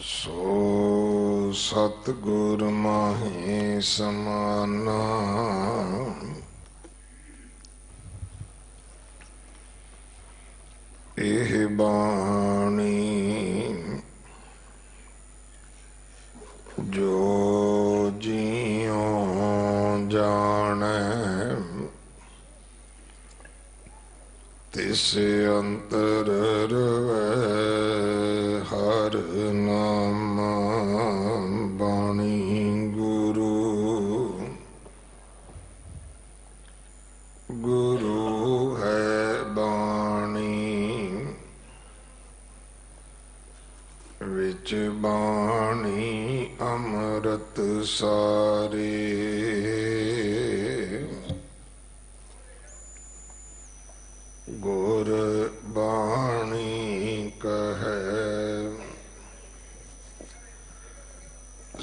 सो सतगुर माहे समाना एह बाणी जो जियो जाने तिस अंतर रवै हर नाम बाणी गुरु गुरु है बाणी विच बाणी अमृत सारे गुर बाणी कहे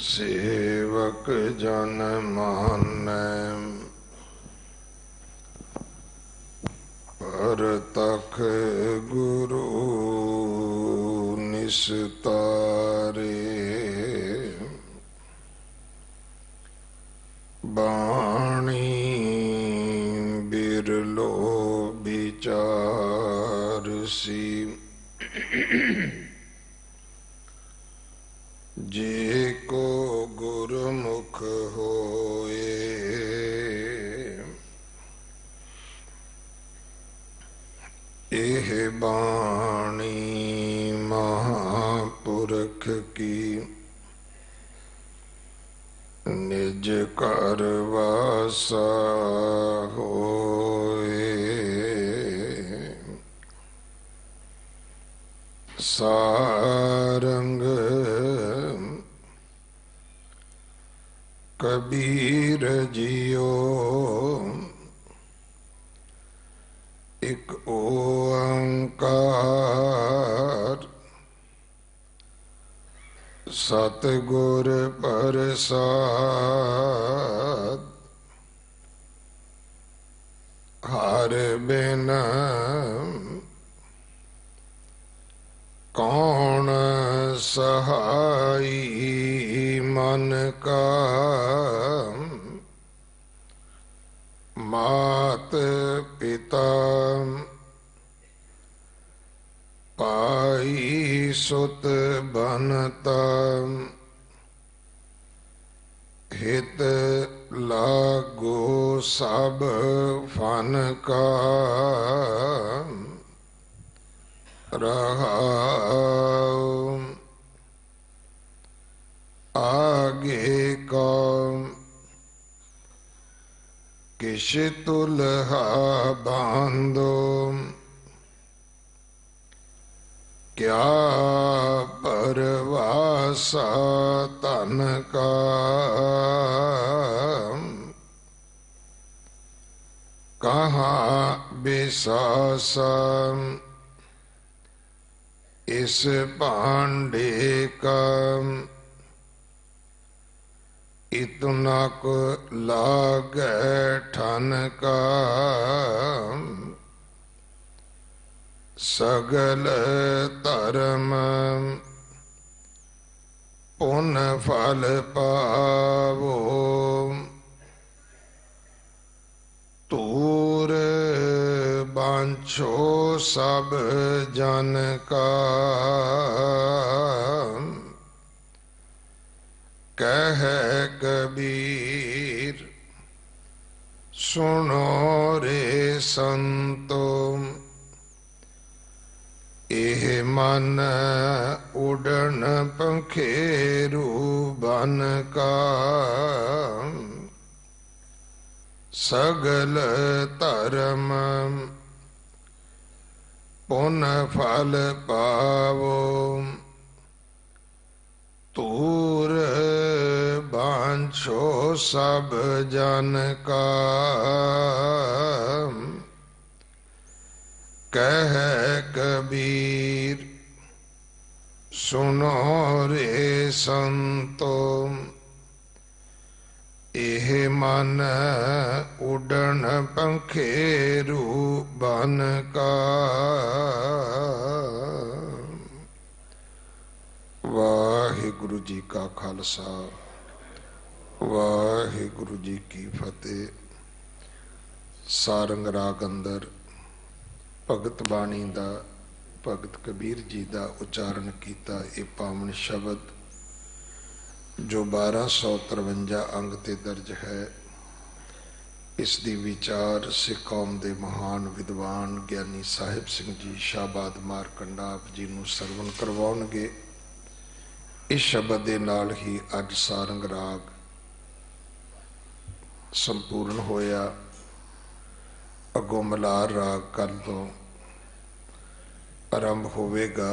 सेवक जन मानै परतख गुरु निस्तारे बाणी बिरलो विचारसी जे को गुरमुख होए एह बाणी महापुरख की निज कर वासा होए सारंग कबीर जियो एक ओंकार सतगुर प्रसाद हर बिन कौन सहाई मन का मात पिता पाई सुत बनता हित लागो सब फन का रहाओ आगे का किश तुलहा बांधो क्या परवासा तन का कहाँ बिसासा इस पांडे का इतना को लागे ठन का सगल धर्म पुन फल पावो तूर बांछो सब जन का कह कबीर सुनो रे संतो एह मन उड़न पंखेरु बन का सगल धर्म पुन फल पावो तूर बांछो सब जन का कह कबीर सुनो रे संतो एह मन उड़न पंखेरु बन का वाह वाहिगुरु जी का खालसा वाहिगुरु जी की फतेह। सारंग राग अंदर भगत बाणी दा भगत कबीर जी का उच्चारण किया ये पावन शब्द जो 1253 अंग ते दर्ज है। इसकी विचार सिख कौम के महान विद्वान ज्ञानी साहिब सिंह जी शाहबाद मारकंडा आप जी नूं सरवण करवाउणगे। इस शब्द के नाल ही अज सारंग राग संपूर्ण होया। अगों मलार राग कल तो आरंभ होवेगा।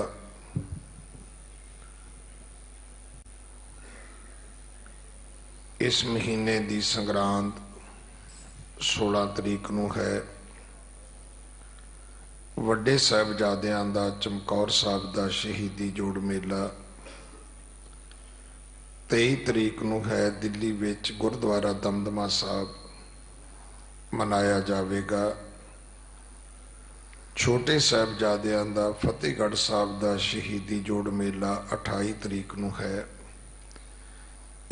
इस महीने की संग्रांत 16 तरीक नूं है। वड्डे साहिबजादियां दा चमकौर साहब का शहीदी जोड़ मेला 23 तरीक नूं है। दिल्ली विच गुरुद्वारा दमदमा साहब मनाया जाएगा। छोटे साहिबजादियां दा फतेहगढ़ साहब का शहीदी जोड़ मेला 28 तरीक नूं है।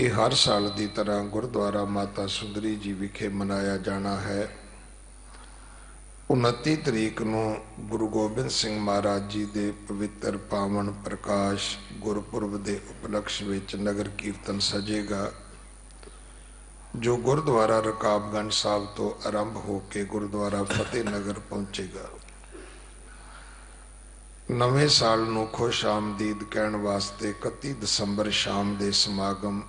ये हर साल की तरह गुरुद्वारा माता सुंदरी जी विखे मनाया जाना है। 29 तरीक नूं गुरु गोबिंद सिंह महाराज जी के पवित्र पावन प्रकाश गुरपुरब के उपलक्ष्य विच नगर कीर्तन सजेगा जो गुरुद्वारा रकाबगंज साहब तो आरंभ होकर गुरुद्वारा फतेहनगर पहुंचेगा। नवे साल नूं खुश आमदीद कहण वास्ते 31 दसंबर शाम के समागम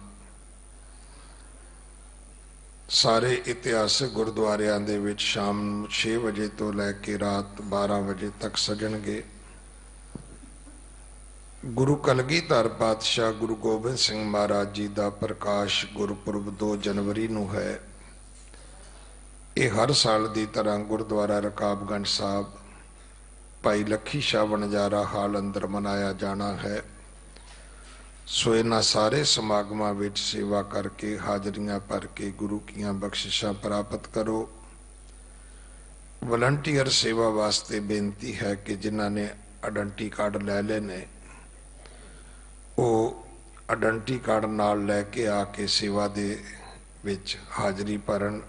सारे इतिहासिक गुरुद्वारियां दे विच शाम 6 बजे तो लैके रात 12 बजे तक सजणगे। गुरु कलगीधर पातशाह गुरु गोबिंद सिंह महाराज जी का प्रकाश गुरपुरब 2 जनवरी नूं है। ये हर साल की तरह गुरुद्वारा रकाबगंज साहब भाई लखी शाह वणजारा हाल अंदर मनाया जाना है। सो इन्हां सारे समागमां विच सेवा करके हाजरियां भर के गुरु कीयां बख्शिशां प्राप्त करो। वलंटियर सेवा वास्ते बेनती है कि जिन्हां ने आइडेंटी कार्ड लै लेने वो आइडेंटी कार्ड नाल लैके आके सेवा दे विच हाजरी भरन।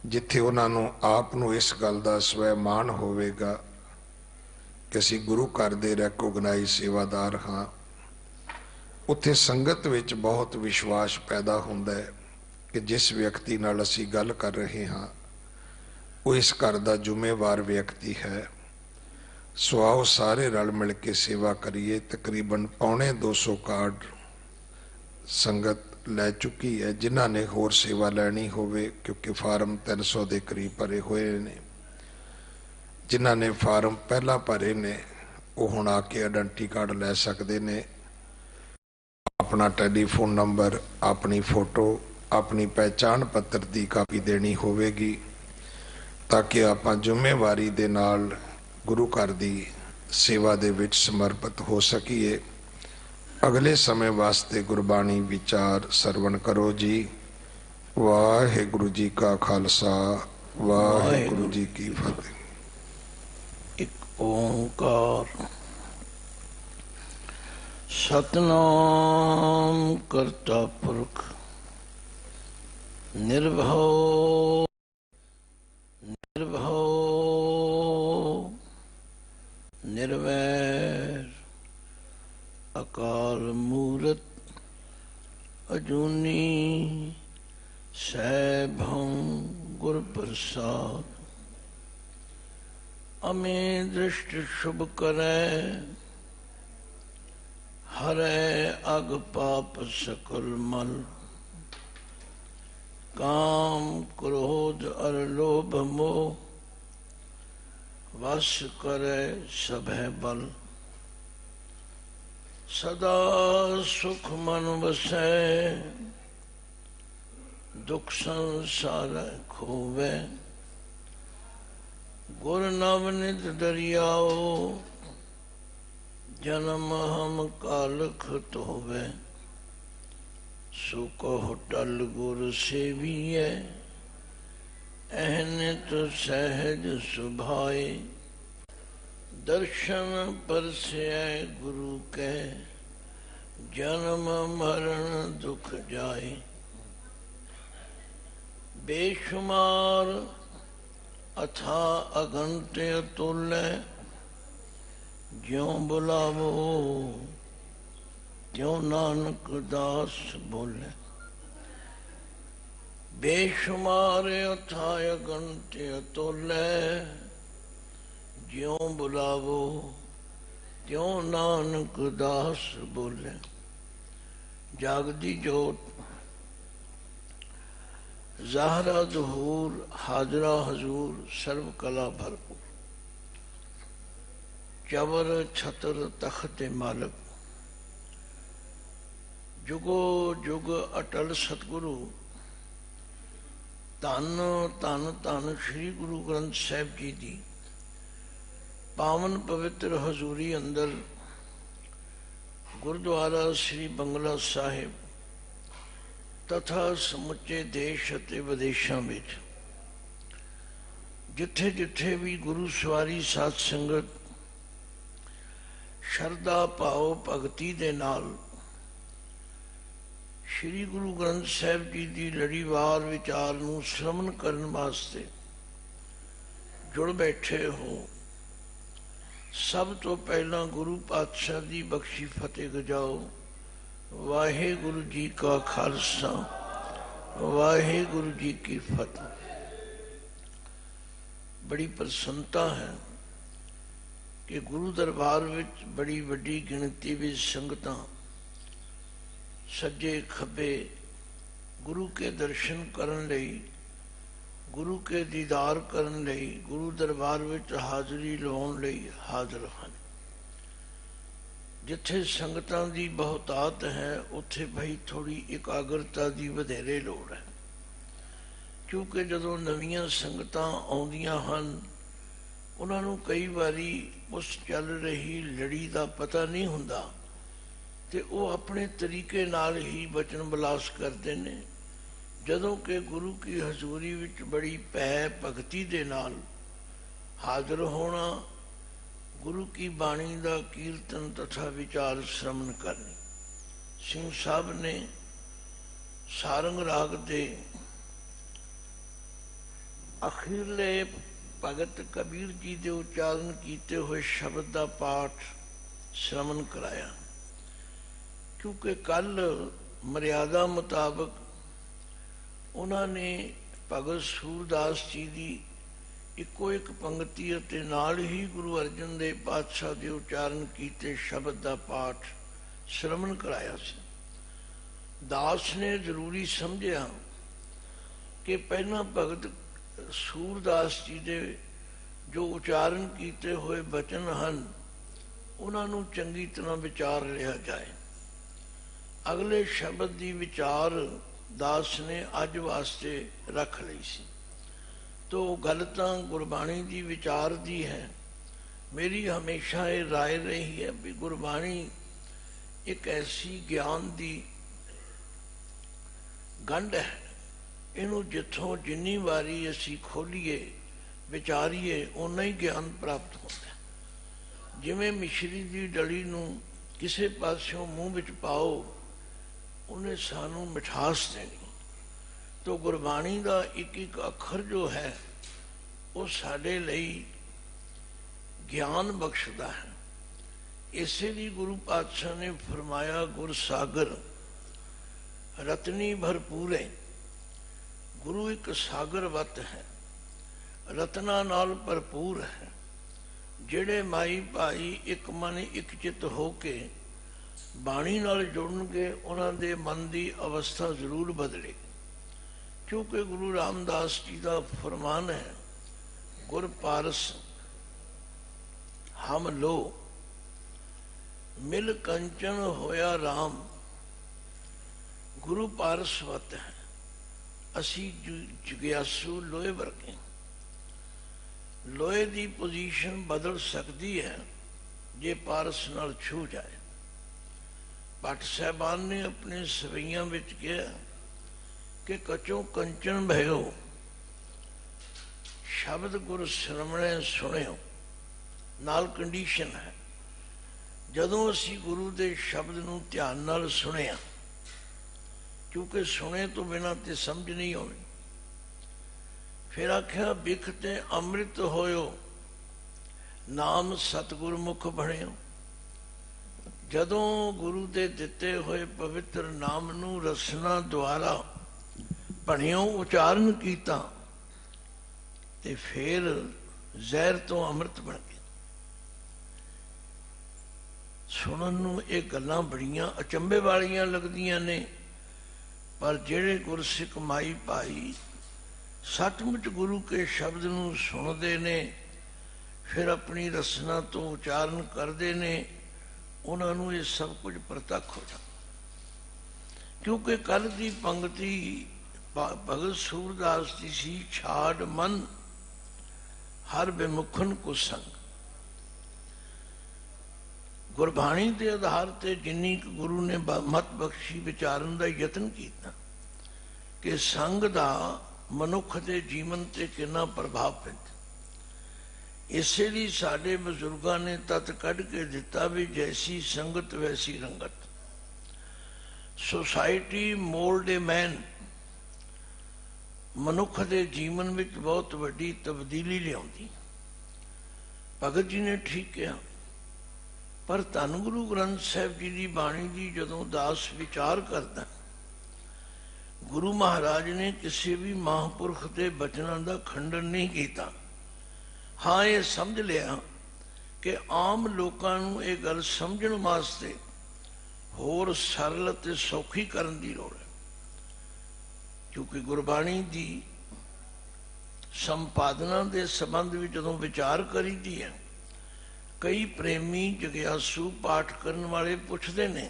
जिथे उन्हां नूं आप नूं इस गल दा स्वैमान होवेगा कि असीं गुरु घर दे रैकोगनाइज सेवादार हाँ, उत्थे संगत विच बहुत विश्वास पैदा होंदा है कि जिस व्यक्ति नाल असीं गल कर रहे हाँ वो इस घर का जुम्मेवार व्यक्ति है। सो आओ सारे रल मिल के सेवा करिए। तकरीबन 250 कार्ड संगत लै चुकी है। जिन्हां ने होर सेवा लैनी होवे क्योंकि फार्म 300 के करीब भरे हुए ने। जिन्हां ने फार्म पहला भरे ने वो हुण आके आइडेंटी कार्ड लै सकते ने। अपना टैलीफोन नंबर, अपनी फोटो, अपनी पहचान पत्र की कापी देनी होवेगी ताकि आप जिम्मेवारी दे नाल गुरु घर की सेवा दे विच समर्पित हो सकीए। अगले समय वास्ते गुरबाणी विचार सरवण करो जी। वाहिगुरु जी का खालसा वाहिगुरु जी की फतेह। एक ओंकार सतनाम करता पुरख निर्भव निर्भव निर्वैर अकाल मूरत अजूनी सैभं गुर प्रसाद। अमे दृष्टि शुभ करे हरे अग पाप सकल मल। काम क्रोध अर लोभ मोह वश करे सभय बल। सदा सुख मन वसै दुख संसार खोवे। गुर नवनित दरियाओ जन्म हम कालख होवे। सो कहो टल गुर सेविए अहनित सहज सुभाए। दर्शन परसै गुरु के जन्म मरण दुख जाए। बेशुमार अथा अगंत अतुल्य, ज्यों बुलावो त्यों नानक दास बोले। बेशुमार अथाय अगंत अतुल्य, ज्यों बुलावो त्यों नानक दास बोले। जागदी जोत ज़ाहरा ज़हूर, हाजरा हजूर, सर्व कला भरपूर। चवर छतर तख्त मालक, जुगो जुग अटल सतगुरु। धन धन धन श्री गुरु ग्रंथ साहिब जी दी पावन पवित्र हजूरी अंदर गुरुद्वारा श्री बंगला साहिब तथा समुचे देश ਅਤੇ ਵਿਦੇਸ਼ਾਂ ਵਿੱਚ ਜਿੱਥੇ ਜਿੱਥੇ ਵੀ ਗੁਰੂ ਸਵਾਰੀ ਸਾਧ ਸੰਗਤ ਸ਼ਰਧਾ ਭਾਵ ਭਗਤੀ ਦੇ ਨਾਲ श्री गुरु ग्रंथ साहिब जी की लड़ीवार विचार नूं श्रवण करन वास्ते जुड़ बैठे हो। सब तो पहला गुरु पातशाह की बख्शी फतेह गजाओ। वाहेगुरु जी का खालसा, वाहेगुरु जी की फतेह। बड़ी प्रसन्नता है कि गुरु दरबार विच बड़ी वड्डी गिणती विच संगतां सज्जे खब्बे गुरु के दर्शन करन लई, गुरु के दीदार करन लई, गुरु दरबार विच हाज़री लवाउण लई हाज़र हन। जिथे संगतां दी बहुतात है उत्थे भाई थोड़ी एकाग्रता दी वधेरे लोड़ है, क्योंकि जदों नवीं संगतां आउंदियां हन उन्हां नूं कई वारी उस चल रही लड़ी दा पता नहीं हुंदा ते वो अपने तरीके नाल ही बचन बिलास करते हैं। जदों के गुरु की हजूरी विच बड़ी पै भगती दे नाल हाजिर होना, गुरु की बाणी का कीर्तन तथा विचार श्रवण करनी। सिंह साहब ने सारंग राग दे अखीरले भगत कबीर जी के उच्चारण किए हुए शब्द का पाठ श्रवण कराया, क्योंकि कल मर्यादा मुताबक उन्होंने भगत सूरदास जी की इको एक पंक्ति अते नाल ही गुरु अर्जन देव पातशाह के उच्चारण किए शब्द का पाठ श्रवण कराया सी। दास ने जरूरी समझा कि पहला भगत सूरदास जी के जो उच्चारण किए हुए बचन हैं उन्होंने चंगी तरह विचार लिया जाए। अगले शब्द की विचार दास ने अज वास्ते रख ली सी। तो गल तां गुरबाणी की विचार दी है। मेरी हमेशा ये राय रही है भी गुरबाणी एक ऐसी ज्ञान की गंढ है, इनू जिथों जिन्नी वारी असी खोलीए विचारीए उन्ना ही ज्ञान प्राप्त होता है। जिवें मिश्री की डली नूं किसी पासों मूँह विच पाओ उन्हें सानू मिठास देनी। तो गुरबाणी का एक एक अखर जो है वो साडे लई ज्ञान बख्शदा है। इसे लिए गुरु पातशाह ने फरमाया गुर सागर रतनी भरपूर है। गुरु एक सागर वत है, रतना नाल भरपूर है। जेड़े माई भाई एक मन एक चित होके बाणी नाल जुड़नगे उन्हां दे मन की अवस्था जरूर बदले, क्योंकि गुरु रामदास जी का फरमान है गुर पारस हम लो मिल कंचन होया राम। गुरु पारसवत है, असी जग्यासू लोहे वर्गे। लोहे की पोजीशन बदल सकती है जे पारस नाल छू जाए। भट्ट साहबान ने अपने सवैया विच कहा कि कचों कंचन भयो शब्द गुर श्रवणे सुनियो। नाल कंडीशन है ਜਦੋਂ ਅਸੀਂ ਗੁਰੂ ਦੇ ਸ਼ਬਦ ਨੂੰ ਧਿਆਨ ਨਾਲ ਸੁਣਿਆ, ਕਿਉਂਕਿ ਸੁਣੇ ਤੋਂ ਬਿਨਾਂ ਤੇ ਸਮਝ ਨਹੀਂ ਆਉਣੀ, ਫਿਰ ਆਖਿਆ ਬਿਖ ਤੇ ਅੰਮ੍ਰਿਤ ਹੋਇਓ, ਨਾਮ ਸਤਿਗੁਰ ਮੁਖ ਬਣਿਓ। ਜਦੋਂ ਗੁਰੂ ਦੇ ਦਿੱਤੇ ਹੋਏ ਪਵਿੱਤਰ ਨਾਮ ਨੂੰ ਰਸਨਾ ਦੁਆਰਾ ਭਣਿਓ ਉਚਾਰਨ ਕੀਤਾ ਤੇ ਫਿਰ ਜ਼ਹਿਰ ਤੋਂ ਅੰਮ੍ਰਿਤ ਬਣ ਗਿਆ। ਸੁਣਨ ਨੂੰ ਇਹ ਗੱਲਾਂ ਬੜੀਆਂ ਅਚੰਭੇ ਵਾਲੀਆਂ ਲੱਗਦੀਆਂ ਨੇ, ਪਰ ਜਿਹੜੇ ਗੁਰਸਿੱਖ ਮਾਈ ਭਾਈ ਸੱਚਮੁੱਚ ਗੁਰੂ ਕੇ ਸ਼ਬਦ ਨੂੰ ਸੁਣਦੇ ਨੇ, ਫਿਰ ਆਪਣੀ ਰਸਨਾ ਤੋਂ ਉਚਾਰਨ ਕਰਦੇ ਨੇ, ਉਹਨਾਂ ਨੂੰ ਇਹ ਸਭ ਕੁਝ ਪ੍ਰਤੱਖ ਹੋ ਜਾਂਦਾ। ਕਿਉਂਕਿ ਕੱਲ ਦੀ ਪੰਕਤੀ ਭਗਤ ਸੂਰਦਾਸ ਦੀ ਸੀ, ਛਾੜ ਮਨ ਹਰ ਬਿਮੁਖਨ ਕੋ ਸੰਗ। ਗੁਰਬਾਣੀ ਦੇ ਆਧਾਰ ਤੇ ਜਿੰਨੀ ਕੁ ਗੁਰੂ ਨੇ ਮਤ ਬਖਸ਼ੀ ਵਿਚਾਰਨ ਦਾ ਯਤਨ ਕੀਤਾ ਕਿ ਸੰਗ ਦਾ ਮਨੁੱਖ ਦੇ ਜੀਵਨ ਤੇ ਕਿੰਨਾ ਪ੍ਰਭਾਵ ਪੈਂਦਾ। ਇਸੇ ਲਈ ਸਾਡੇ ਬਜ਼ੁਰਗਾਂ ਨੇ ਤਤ ਕੱਢ ਕੇ ਦਿੱਤਾ ਵੀ ਜੈਸੀ ਸੰਗਤ ਵੈਸੀ ਰੰਗਤ। ਸੁਸਾਇਟੀ ਮੋਲਡ ਏ ਮੈਨ, ਮਨੁੱਖ ਦੇ ਜੀਵਨ ਵਿੱਚ ਬਹੁਤ ਵੱਡੀ ਤਬਦੀਲੀ ਲਿਆਉਂਦੀ। ਭਗਤ ਜੀ ਨੇ ਠੀਕ ਕਿਹਾ, ਪਰ ਧੰਨ ਗੁਰੂ ਗ੍ਰੰਥ ਸਾਹਿਬ ਜੀ ਦੀ ਬਾਣੀ ਦੀ ਜਦੋਂ ਦਾਸ ਵਿਚਾਰ ਕਰਦਾ, ਗੁਰੂ ਮਹਾਰਾਜ ਨੇ ਕਿਸੇ ਵੀ ਮਹਾਂਪੁਰਖ ਦੇ ਬਚਨਾਂ ਦਾ ਖੰਡਨ ਨਹੀਂ ਕੀਤਾ। ਹਾਂ, ਇਹ ਸਮਝ ਲਿਆ ਕਿ ਆਮ ਲੋਕਾਂ ਨੂੰ ਇਹ ਗੱਲ ਸਮਝਣ ਵਾਸਤੇ ਹੋਰ ਸਰਲ ਅਤੇ ਸੌਖੀ ਕਰਨ ਦੀ ਲੋੜ ਹੈ। ਕਿਉਂਕਿ ਗੁਰਬਾਣੀ ਦੀ ਸੰਪਾਦਨਾ ਦੇ ਸੰਬੰਧ ਵਿੱਚ ਜਦੋਂ ਵਿਚਾਰ ਕਰੀਦੀ ਹੈ, ਕਈ ਪ੍ਰੇਮੀ ਜਗਿਆਸੂ ਪਾਠ ਕਰਨ ਵਾਲੇ ਪੁੱਛਦੇ ਨੇ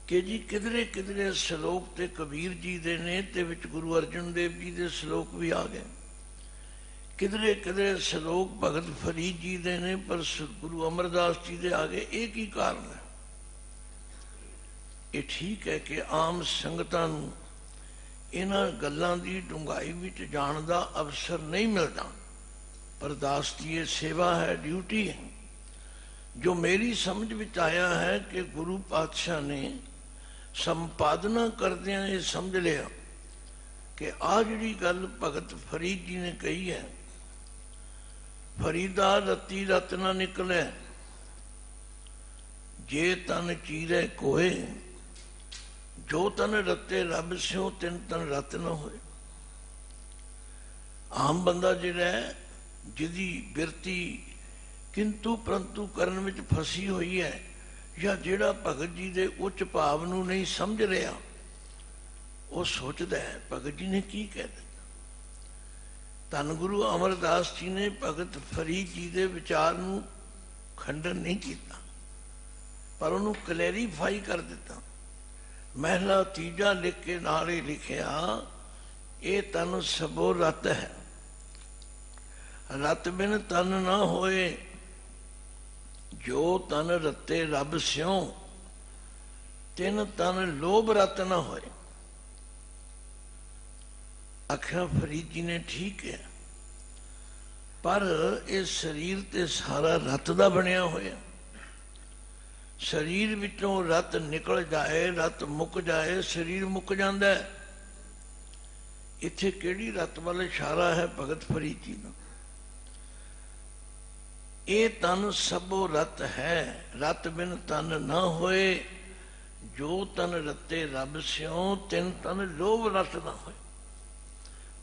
ਕਿ ਜੀ ਕਿਧਰੇ ਕਿਧਰੇ ਸ਼ਲੋਕ ਤੇ ਕਬੀਰ ਜੀ ਦੇ ਨੇ ਤੇ ਵਿੱਚ ਗੁਰੂ ਅਰਜਨ ਦੇਵ ਜੀ ਦੇ ਸ਼ਲੋਕ ਵੀ ਆ ਗਏ, ਕਿਧਰੇ ਕਿਧਰੇ ਸ਼ਲੋਕ ਭਗਤ ਫਰੀਦ ਜੀ ਦੇ ਨੇ ਪਰ ਗੁਰੂ ਅਮਰਦਾਸ ਜੀ ਦੇ ਆ ਗਏ। ਇਹ ਕੀ ਕਾਰਨ ਹੈ? ਇਹ ਠੀਕ ਹੈ ਕਿ ਆਮ ਸੰਗਤਾਂ ਨੂੰ ਇਹਨਾਂ ਗੱਲਾਂ ਦੀ ਡੂੰਘਾਈ ਵਿੱਚ ਜਾਣ ਦਾ ਅਵਸਰ ਨਹੀਂ ਮਿਲਦਾ, ਪਰ ਦਾਸ ਦੀ ਇਹ ਸੇਵਾ ਹੈ, ਡਿਊਟੀ ਹੈ। ਜੋ ਮੇਰੀ ਸਮਝ ਵਿੱਚ ਆਇਆ ਹੈ ਕਿ ਗੁਰੂ ਪਾਤਸ਼ਾਹ ਨੇ ਸੰਪਾਦਨਾ ਕਰਦਿਆਂ ਇਹ ਸਮਝ ਲਿਆ ਕਿ ਆਹ ਜਿਹੜੀ ਗੱਲ ਭਗਤ ਫਰੀਦ ਜੀ ਨੇ ਕਹੀ ਹੈ, ਫਰੀਦਾ ਰਤੀ ਰਤ ਨਾ ਨਿਕਲੇ, ਜੇ ਤਨ ਚੀਰੇ ਕੋਏ, ਜੋ ਤਨ ਰਤੇ ਰੱਬ ਸਿਓ ਤਿੰਨ ਤਨ ਰਤ ਨਾ ਹੋਏ। ਆਮ ਬੰਦਾ ਜਿਹੜਾ ਹੈ, ਜਿਹਦੀ ਬਿਰਤੀ ਕਿੰਤੂ ਪ੍ਰੰਤੂ ਕਰਨ ਵਿੱਚ ਫਸੀ ਹੋਈ ਹੈ, ਜਾਂ ਜਿਹੜਾ ਭਗਤ ਜੀ ਦੇ ਉੱਚ ਭਾਵ ਨੂੰ ਨਹੀਂ ਸਮਝ ਰਿਹਾ, ਉਹ ਸੋਚਦਾ ਹੈ ਭਗਤ ਜੀ ਨੇ ਕੀ ਕਹਿ ਦਿੱਤਾ। ਧੰਨ ਗੁਰੂ ਅਮਰਦਾਸ ਜੀ ਨੇ ਭਗਤ ਫਰੀਦ ਜੀ ਦੇ ਵਿਚਾਰ ਨੂੰ ਖੰਡਨ ਨਹੀਂ ਕੀਤਾ, ਪਰ ਉਹਨੂੰ ਕਲੈਰੀਫਾਈ ਕਰ ਦਿੱਤਾ। ਮਹਿਲਾ ਤੀਜਾ ਲਿਖ ਕੇ ਨਾਲ ਹੀ ਲਿਖਿਆ, ਇਹ ਤਨ ਸਭੋ ਰਤ ਹੈ, ਰਤ ਬਿਨ ਤਨ ਨਾ ਹੋਏ, ਜੋ ਤਨ ਰਤੇ ਰੱਬ ਸਿਉ, ਤਿਨ ਤਨ ਲੋਭ ਰਤ ਨਾ ਹੋਏ। ਆਖਿਆ ਫਰੀਦ ਜੀ ਨੇ ਠੀਕ ਹੈ, ਪਰ ਇਹ ਸਰੀਰ ਤੇ ਸਾਰਾ ਰਤ ਦਾ ਬਣਿਆ ਹੋਇਆ। ਸਰੀਰ ਵਿੱਚੋਂ ਰਤ ਨਿਕਲ ਜਾਏ, ਰਤ ਮੁੱਕ ਜਾਏ, ਸਰੀਰ ਮੁੱਕ ਜਾਂਦਾ ਹੈ। ਇੱਥੇ ਕਿਹੜੀ ਰਤ ਵੱਲ ਇਸ਼ਾਰਾ ਹੈ ਭਗਤ ਫਰੀਦ ਜੀ ਨੂੰ? ਇਹ ਤਨ ਸਭੋ ਰਤ ਹੈ, ਰਤ ਬਿਨ ਤਨ ਨਾ ਹੋਏ, ਜੋ ਤਨ ਰਤੇ ਰੱਬ ਸਿਉ, ਤਿੰਨ ਤਨ ਲੋਭ ਰਤ ਨਾ ਹੋਏ।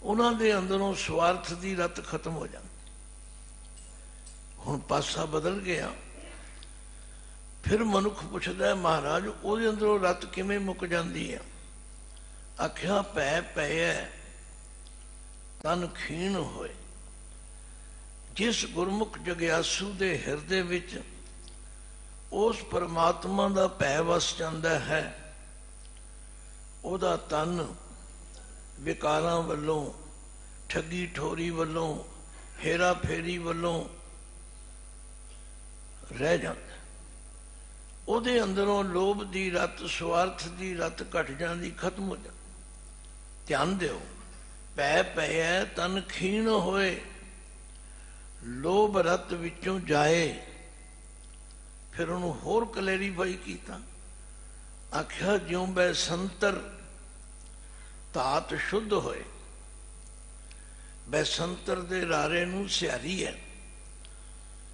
ਉਹਨਾਂ ਦੇ ਅੰਦਰੋਂ ਸਵਾਰਥ ਦੀ ਰਤ ਖਤਮ ਹੋ ਜਾਂਦੀ। ਹੁਣ ਪਾਸਾ ਬਦਲ ਗਿਆ। ਫਿਰ ਮਨੁੱਖ ਪੁੱਛਦਾ, ਮਹਾਰਾਜ ਉਹਦੇ ਅੰਦਰੋਂ ਰਤ ਕਿਵੇਂ ਮੁੱਕ ਜਾਂਦੀ ਹੈ? ਆਖਿਆ ਭੈ ਪੈ ਤਨ ਖੀਣ ਹੋਏ। ਜਿਸ ਗੁਰਮੁਖ ਜਗਿਆਸੂ ਦੇ ਹਿਰਦੇ ਵਿੱਚ ਉਸ ਪਰਮਾਤਮਾ ਦਾ ਭੈ ਵਸ ਜਾਂਦਾ ਹੈ, ਉਹਦਾ ਤਨ ਵਿਕਾਰਾਂ ਵੱਲੋਂ, ਠੱਗੀ ਠੋਰੀ ਵੱਲੋਂ, ਹੇਰਾ ਫੇਰੀ ਵੱਲੋਂ ਰਹਿ ਜਾਂਦਾ। ਉਹਦੇ ਅੰਦਰੋਂ ਲੋਭ ਦੀ ਰਤ, ਸਵਾਰਥ ਦੀ ਰਤ ਘਟ ਜਾਂਦੀ, ਖਤਮ ਹੋ ਜਾਂਦੀ। ਧਿਆਨ ਦਿਓ, ਪੈ ਪੈ ਤਨ ਖੀਣ ਹੋਏ, ਲੋਭ ਰਤ ਵਿੱਚੋਂ ਜਾਏ, फिर उन्होंने होर क्लैरीफाई किया, आख्या ज्यों बैसंतर धात शुद्ध होए। बैसंतर दे रारे नूं सियारी है,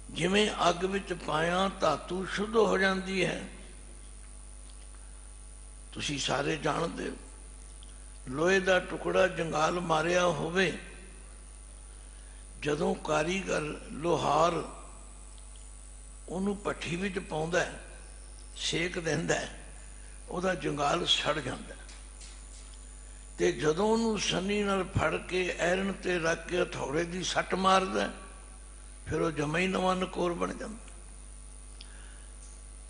जिवें अग विच पाया धातु शुद्ध हो जाती है। तुसी सारे जानते हो, लोहे का टुकड़ा जंगाल मारिया होवे, जदों कारीगर लोहार उन्होंने भट्ठी विच पाउंदा है, सेक दिंदा है, उहदा जंगाल सड़ जाता है। ते जदों उन्होंने सन्नी नाल फड़ के ऐरन ते रख के हथौड़े की सट मारदा है, फिर वो जमा ही नवां नकोर बन जाता।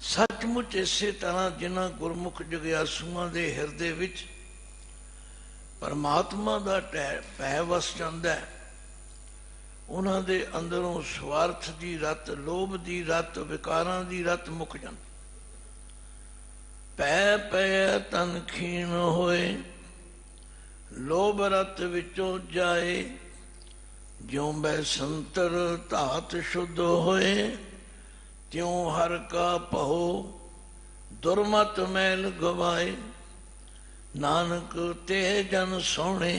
सचमुच इसे तरह जिन्हां गुरमुख जगियासुआं दे हिरदे विच परमात्मा दा भै वस जांदा है, उन्हां दे अंदरों स्वार्थ की रत, लोभ की रत, विकारां की रत मुक जाती। पै पै तन खीण होए, लोभ रत विचों जाए। ज्यों बैसंतर धात शुद्ध होए, त्यों हर का भहो दुर्मत मैल गवाए। नानक ते जन सोने,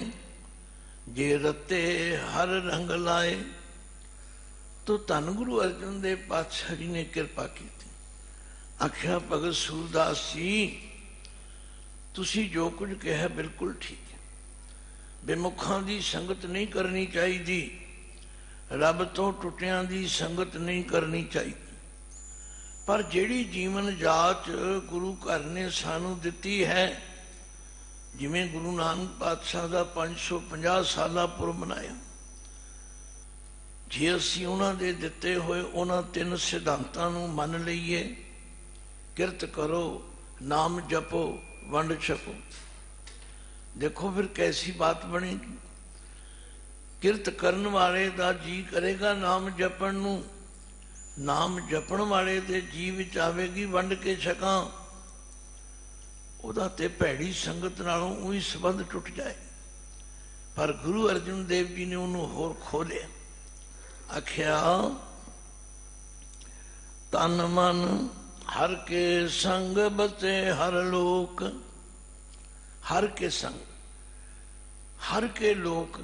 जे रते हर रंग लाए। तो धन गुरु अर्जन देव पातशाह जी ने कृपा की। आख्या भगत सूरदास जी, तुसी जो कुछ कहा बिल्कुल ठीक है। बेमुखां दी संगत नहीं करनी चाहिए, रब तो टुटियां दी संगत नहीं करनी चाहिए। पर जिहड़ी जीवन जाच गुरु घर ने सानू दिती है, जिवें गुरु नानक पातशाह का 550 साला पुरब मनाया, जे असीं उन्हां दे दिते होए उन्हां 3 सिद्धांतां नूं मन लईए, किरत करो, नाम जपो, वंड छको, देखो फिर कैसी बात बनेगी। किरत करन वाले दा जी करेगा नाम जपण नूं, नाम जपण वाले दे जी विच आवेगी वंड के छकां। उहदा ते भैड़ी संगत नालों उही संबंध टुट जाए। पर गुरु अर्जन देव जी ने उन्होंने होर खोलिया। आख्या तन मन हर के संग बसे हर लोक। हर के संग, हर के लोक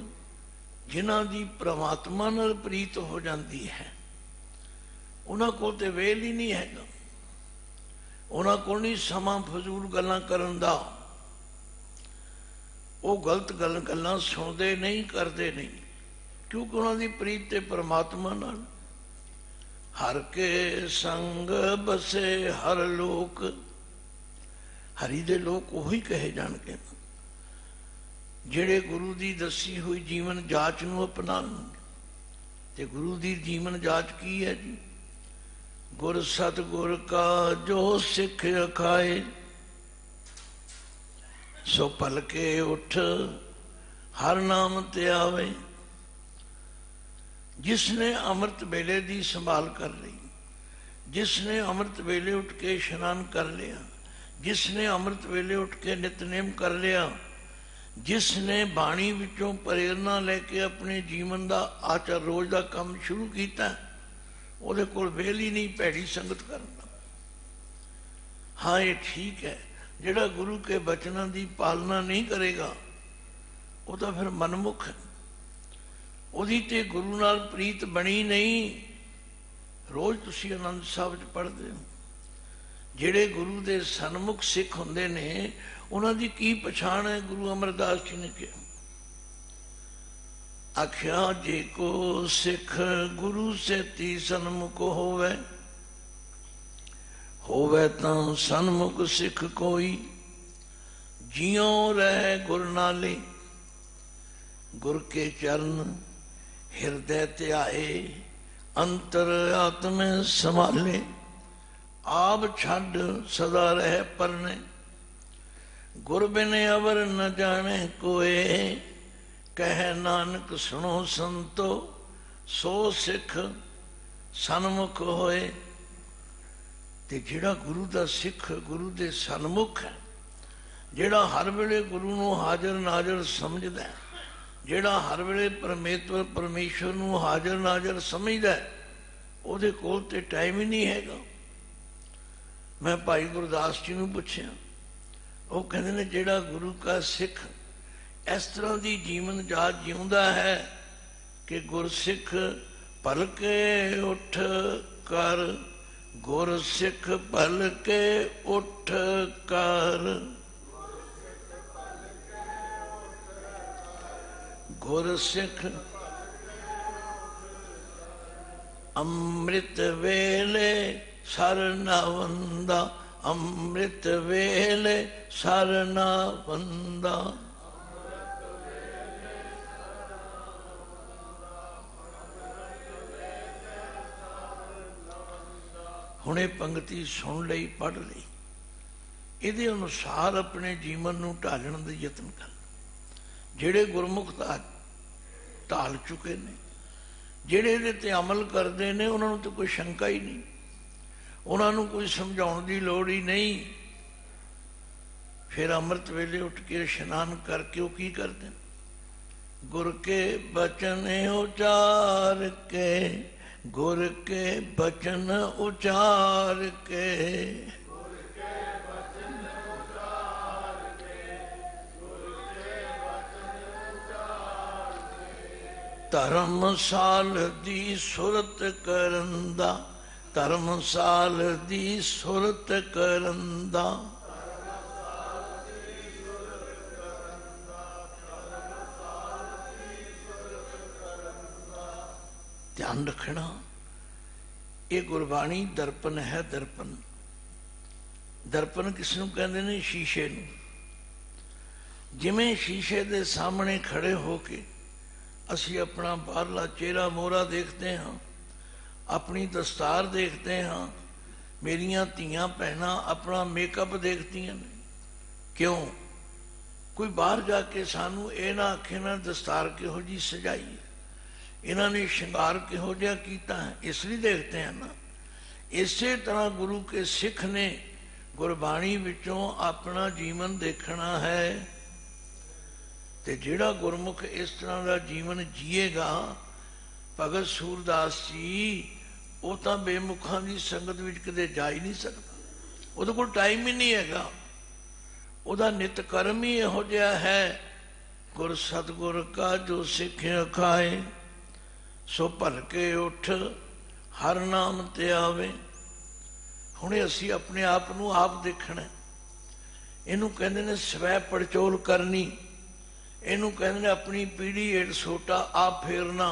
जिन्हां दी परमात्मा नाल प्रीत हो जाती है, उन्हां कोल ते वेल ही नहीं हैगा। उन्हां कोल नहीं समा फजूल गल्लां करन दा। वो गलत गल्लां सुनते नहीं, करते नहीं, क्योंकि उन्हां दी प्रीत ते परमात्मा नाल। हर के संग बसे हर लोक। हरि दे लोक उही कहे जाणगे जिहड़े गुरु दी दसी हुई जीवन जाच नूं अपनाउण। ते गुरु दी जीवन जाच की है जी? गुर सतगुर का जो सिख अखाए, सो पलके उठ हर नाम ते आवे। जिसने अमृत वेले दी संभाल कर ली, जिसने अमृत वेले उठ के इशनान कर लिया, जिसने अमृत वेले उठ के नितनेम कर लिया, जिसने बाणी विचों प्रेरणा लेके अपने जीवन का आचार रोज का काम शुरू किया, ਉਹਦੇ ਕੋਲ ਵੇਲ ਹੀ नहीं भैड़ी संगत करना। हाँ ये ठीक है, ਜਿਹੜਾ गुरु के बचनों की पालना नहीं करेगा वो तो फिर मनमुख है, ਉਹਦੀ ਤੇ गुरु नाल प्रीत बनी नहीं। रोज तुसी आनंद साहब च पढ़ते हो, ਜਿਹੜੇ गुरु के सन्मुख सिख होंदे ने उन्हां दी की पछाण है? गुरु अमरदास जी ने कहा, आख्या जे को सिख गुरु से ती सन्मुख होवे, होवे तां सन्मुख सिख कोई, जियों रह गुर नाले। गुर के चरण हृदय त्याए, अंतर आत्म संभाले। आप छड सदा रह परने, गुर बिन अवर न जाने कोए। कह नानक सुनो संतो, सो सिख सन्मुख होए। ते जिहड़ा गुरु दा सिख गुरु दे सन्मुख है, जिहड़ा हर वेले गुरु नूं हाजर नाजर समझदा है, जिहड़ा हर वेले परमेश्वर नूं हाजर नाजर समझदा है, ਉਹਦੇ ਕੋਲ ਤੇ टाइम ही नहीं हैगा। मैं भाई गुरदास जी नूं पुछया, वो कहते ने जिहड़ा गुरु का सिख इस तरह की जीवन जात जिउंदा है कि गुरसिख भल के उठ कर, गुरसिख भल के उठ कर, गुरसिख अमृत वेले सरना वंदा, अमृत वेले सरना वंदा। हुण ये पंक्ति सुन लई, पढ़ लई, इहदे अनुसार अपने जीवन नूं ढालण दा यतन कर। जिहड़े गुरमुख ढाल चुके ने, जिहड़े इहदे ते अमल करते हैं, उन्होंने तो कोई शंका ही नहीं, उन्होंने कोई समझाउण दी लोड़ ही नहीं। फिर अमृत वेले उठ के इशनान करके वो की करते हैं? गुर के बचन उचार के, गुर के बचन उचार के, धर्मसाल दी सुरत करंदा, धर्मसाल दी सुरत करंदा। ध्यान रखना, ये गुरबाणी दर्पण है। दर्पण, दर्पण किसनों कहते हैं? शीशे नूं। जिवें शीशे दे सामने खड़े होके असी अपना बाहरला चेहरा मोहरा देखते हाँ, अपनी दस्तार देखते हाँ, मेरियां धीआं भैणां अपना मेकअप देखदियां ने। क्यों? कोई बाहर जाके सानू ये ना आखे ना दस्तार किहो जी सजाई है, इन्होंने श्रृंगार किहो जिहा कीता है, इसलिए देखते हैं ना। इसे तरह गुरु के सिख ने गुरबाणी विचों अपना जीवन देखना है। ते जिहड़ा गुरमुख इस तरह का जीवन जिएगा, भगत सूरदास जी, वो तो बेमुखा की संगत विच कदे जा ही नहीं सकता। उहदे कोल टाइम ही नहीं हैगा। उहदा नित कर्म ही इहो जिहा है, गुर सतगुर का जो सिख खाए, सो भल के उठ हर नाम ते आवे। हुणे असी अपने आप नूं आप देखना, इनू कहते ने स्वै पड़चोल करनी, इनू कहते ने अपनी पीढ़ी हेठ सोटा आप फेरना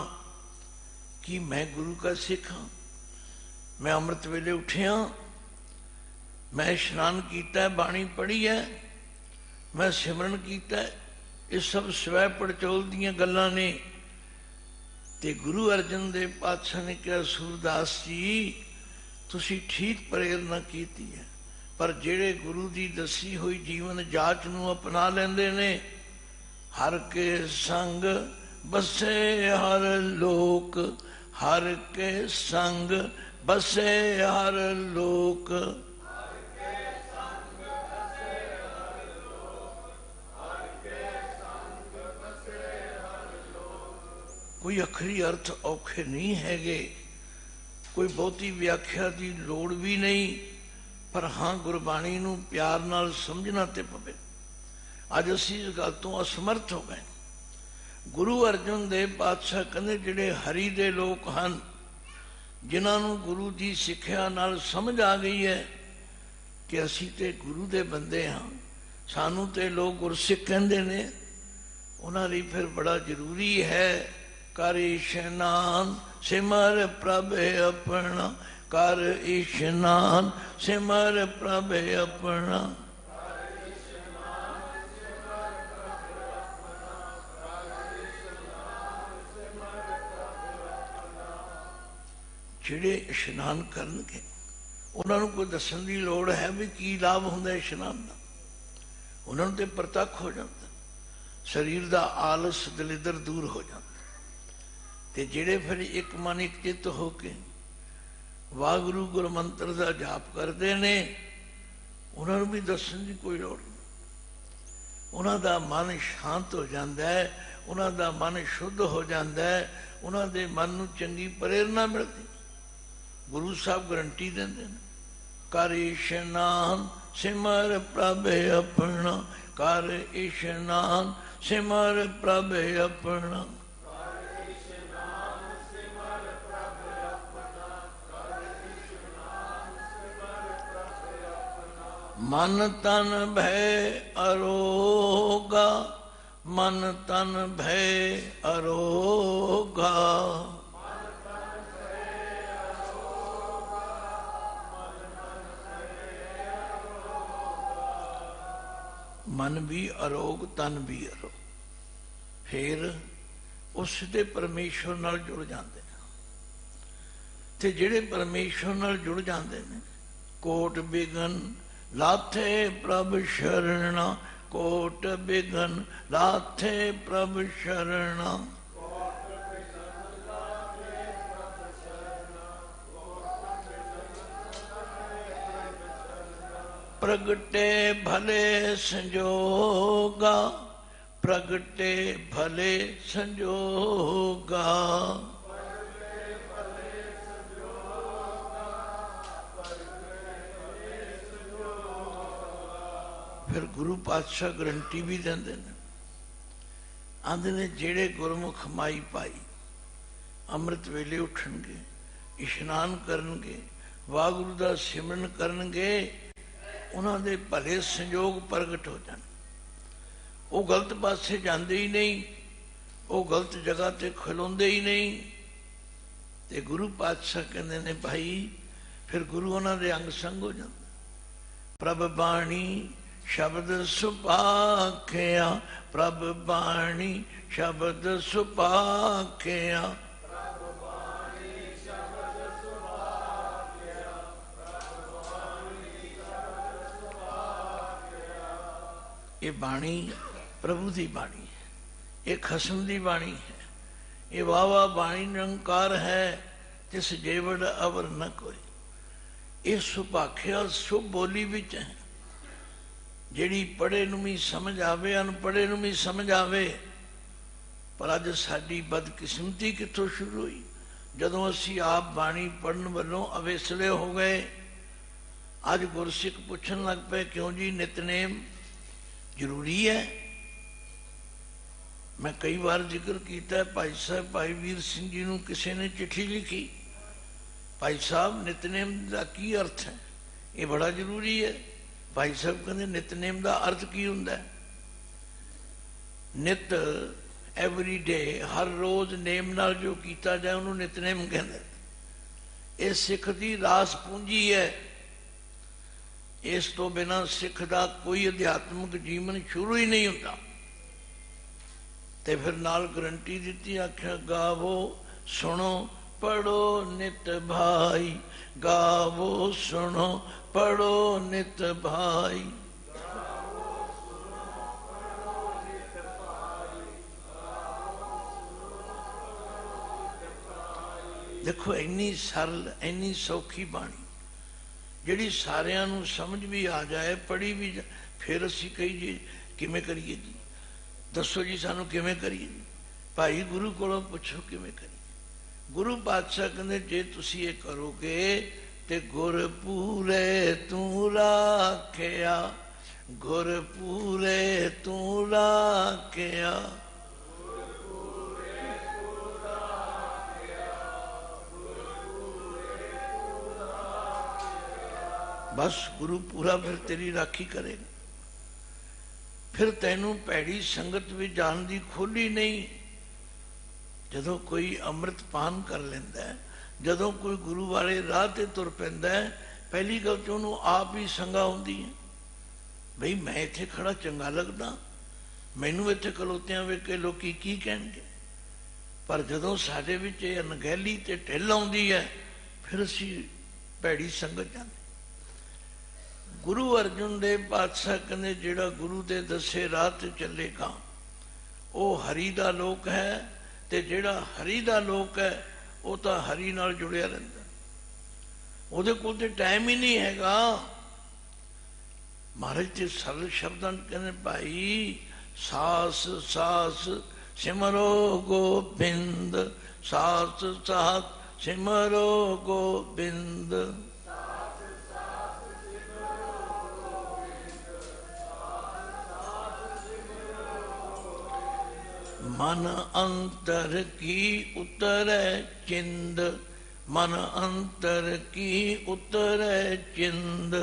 कि मैं गुरु का सिख हाँ, मैं अमृत वेले उठिया, मैं इशनान किया, बाणी पढ़ी है, मैं सिमरन किया। ये सब स्वै पड़चोल दीयां गल्लां ने। ते गुरु अर्जन देव पातशाह ने कहा, सूरदास जी तुसी ठीक प्रेरणा की है, पर जेड़े गुरु की दसी हुई जीवन जाच नूं अपना लेंदे ने, हर के संग बसे हर लोक, हर के संग बसे हर लोक। कोई अखरी अर्थ औखे नहीं हैगे, कोई बहुती व्याख्या की लोड़ भी नहीं, पर हाँ गुरबाणी नूं प्यार नाल समझना ते पवे। अज असीं इस गल तो असमर्थ हो गए। गुरु अर्जन देव पातशाह कहंदे जिहड़े हरि दे लोक हन, जिन्हां नूं गुरु की सिक्ख्या नाल समझ आ गई है कि असीं ते गुरु दे बंदे हाँ, सानू ते लोग गुरसिख कहंदे ने, उन्हां लई फिर बड़ा जरूरी है कर इशनान सिमर प्रभ अपना, कर इशनान सिमर प्रभ अपना। जिहड़े इशनान करनगे उन्होंने कोई दसन की लोड़ है भी की लाभ होंदा इशनान का? उन्होंने तो प्रतख हो जाता, शरीर का आलस दलिदर दूर हो जाता। ते जिहड़े फिर एक मन एक चित होके वाहगुरू गुर मंत्र का जाप करते ने, उन्होंने भी दसन की कोई लोड़ नहीं। उन्होंने मन शांत हो जाता है, उन्होंने मन शुद्ध हो जाता है, उन्होंने मन में चंगी प्रेरणा मिलती। गुरु साहब गारंटी देंगे, कर इशनान सिमर प्रभ अपना, कर इशनान सिमर प्रभ अपना। मन तन भय अरोगा, मन तन भय अरोगा। मन भी अरोग, तन भी अरोग। फिर उस दे परमेश्वर नाल जुड़ जाते हैं। ते जिहड़े परमेश्वर नाल जुड़ जाते हैं, कोट बिघन लाथे प्रभ शरणा, कोट बिघन लाथे प्रभ शरणा। प्रगटे भले संजोगा, प्रगटे भले संजोगा। फिर गुरु पातशाह गारंटी भी देंदे ने, आंदे ने जेड़े गुरमुख माई पाई अमृत वेले उठणगे, इशनान करनगे, वागुरु दा सिमरन करनगे, उन्हां दे भले संयोग प्रगट हो जाण। वो गलत पासे जाते ही नहीं, वो गलत जगह ते खलोंदे ही नहीं। ते गुरु पातशाह कहते ने भाई फिर गुरु उन्हां दे अंग संग हो जाते। प्रभ बाणी शब्द सुपाख्या, प्रभ बाणी शब्द सुपाख्या। ये बाणी प्रभु की बाणी है, ये खसम की बाणी है, ये वाह वाह बाणी निरंकार है, जिस जेवड़ अवर न कोई। ये सुभाख्या शुभ बोली विच है, जिहड़ी पढ़े नूं भी समझ आवे, अनपढ़े नूं भी समझ आवे। पर अज साडी बदकिस्मती कित्थों शुरू हुई, जदों असीं आप बाणी पढ़न वालों अवेसले हो गए। अज गुरसिख पुछण लग पे, क्यों जी नितनेम जरूरी है? मैं कई बार जिक्र किया है, भाई साहब भाई वीर सिंह जी नूं किसी ने चिट्ठी लिखी, भाई साहब नितनेम का की अर्थ है, ये बड़ा जरूरी है। भाई साहब कहते नितनेम का अर्थ की हुंदा है? नित एवरी डे, हर रोज नेम नाल जो किया जाए उन्होंने नितनेम कहते। ये सिख की रास पूंजी है। इस तो बिना सिख का कोई अध्यात्मिक जीवन शुरू ही नहीं होता। ते फिर नाल गारंटी दी, आख्या गावो सुनो पढ़ो नित भाई, गावो सुनो पढ़ो नित भाई। देखो इन्नी सरल इन्नी सौखी बाणी, जिहड़ी सारिਆਂ ਨੂੰ समझ भी आ जाए, पढ़ी भी जाए। फिर असीं कहीए किवें करिए जी, दसो जी सानू किवें करिए जी? भाई गुरु कोलों पुछो किवें करिए। गुरु पातशाह कहंदे जे तुसीं ये करोगे ते गुर पूरे तू राखिया, गुर पूरे तू राखिया। बस गुरु पूरा फिर तेरी राखी करेगा। फिर तैनू भैड़ी संगत में जान की खोली नहीं। जदों कोई अमृत पान कर लेंदा है, जदों कोई गुरु वाले राह ते तुर पैंदा है, पहली गल तो उन्होंने आप ही संगा होंदी है। बई मैं इत्थे खड़ा चंगा लगदा, मैनू इत्थे खलोतियां वेख के लोकी की कहणगे। पर जदों साडे विच अनगहली ते ढिल आउंदी है, फिर असीं भैड़ी संगत जांदे। गुरु अर्जुन देव पातशाह कहते जिहड़ा गुरु दे दसे राह ते चलेगा वह हरि दा लोक है, ते जिहड़ा हरि दा लोक है वह तो हरि नाल जुड़िया रहिंदा। उहदे कोल ते टाइम ही नहीं हैगा। महाराज ते सरल शब्दां कहते भाई सास सास सिमरो गोबिंद, सास सास सिमरो गोबिंद। मन अंतर की उतरै चिंद, मन अंतर की उतरै चिंद।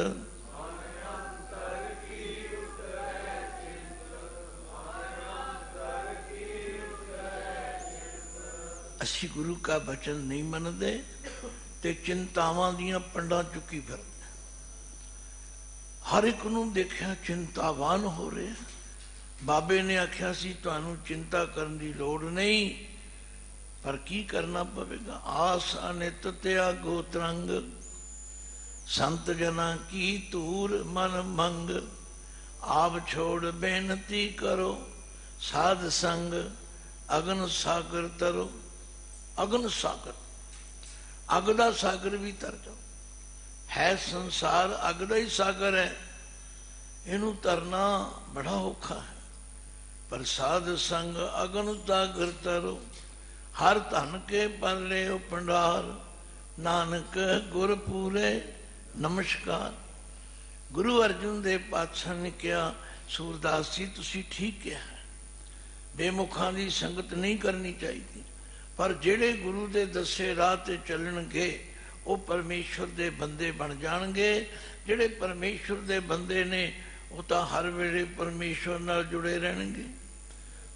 असी गुरु का वचन नहीं मनते ते चिंतावां दियां पंडां चुकी फिरदे। हर एक नूं देखिया चिंतावान हो रहे। बाबे ने आख्या सी तुहानूं चिंता करन दी लोड़ नहीं, पर की करना पवेगा। आस अनित त्यागो तरंग, संत जना की तूर मन मंग। आप छोड़ बेनती करो, साध संग अगन सागर तरो। अगन सागर, अग दा सागर भी तर जाओ। है संसार अग दा ही सागर है, इनू तरना बड़ा औखा है। पर साध संग अगन सागर तरो। हर धन के पर ले भंडार, नानक गुर पूरे नमस्कार। गुरु अर्जुन देव पातशाह ने कहा, सूरदास जी तुसी ठीक कहा है, बेमुखां दी संगत नहीं करनी चाहिए, पर जेड़े गुरु दे दसे राह ते चलणगे वो परमेश्वर दे बंदे बन जाणगे। जेड़े परमेश्वर दे बंदे ने वो तो हर वेले परमेश्वर नाल जुड़े रहणगे।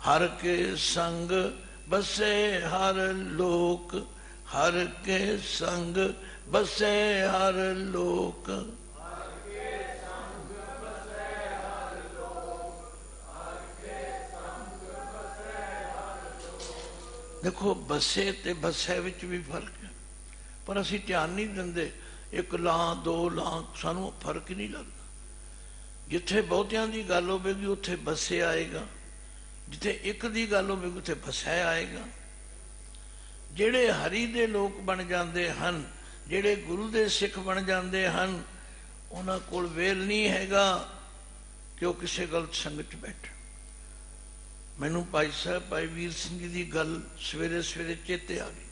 हर के संग बसे हर लोक, हर के संग बसे हर लोक। देखो बसे ते बसे विच भी फर्क है, पर असी ध्यान नहीं देंदे। एक लां दो लां सानू फर्क ही नहीं लगता। जिथे बहुतियां दी गल होवेगी उत्थे बसे आएगा, जिथे एक दी गल होवेगी उत्थे बसै आएगा। जेड़े हरि दे लोक बन जाते हैं, जेड़े गुरु दे सिख बन जाते हैं, उन्हां कोल वेल नहीं हैगा कि वह किसी गलत संगत च बैठ। मैनू भाई साहब भाई वीर सिंह जी की गल सवेरे सवेरे चेते आ गई।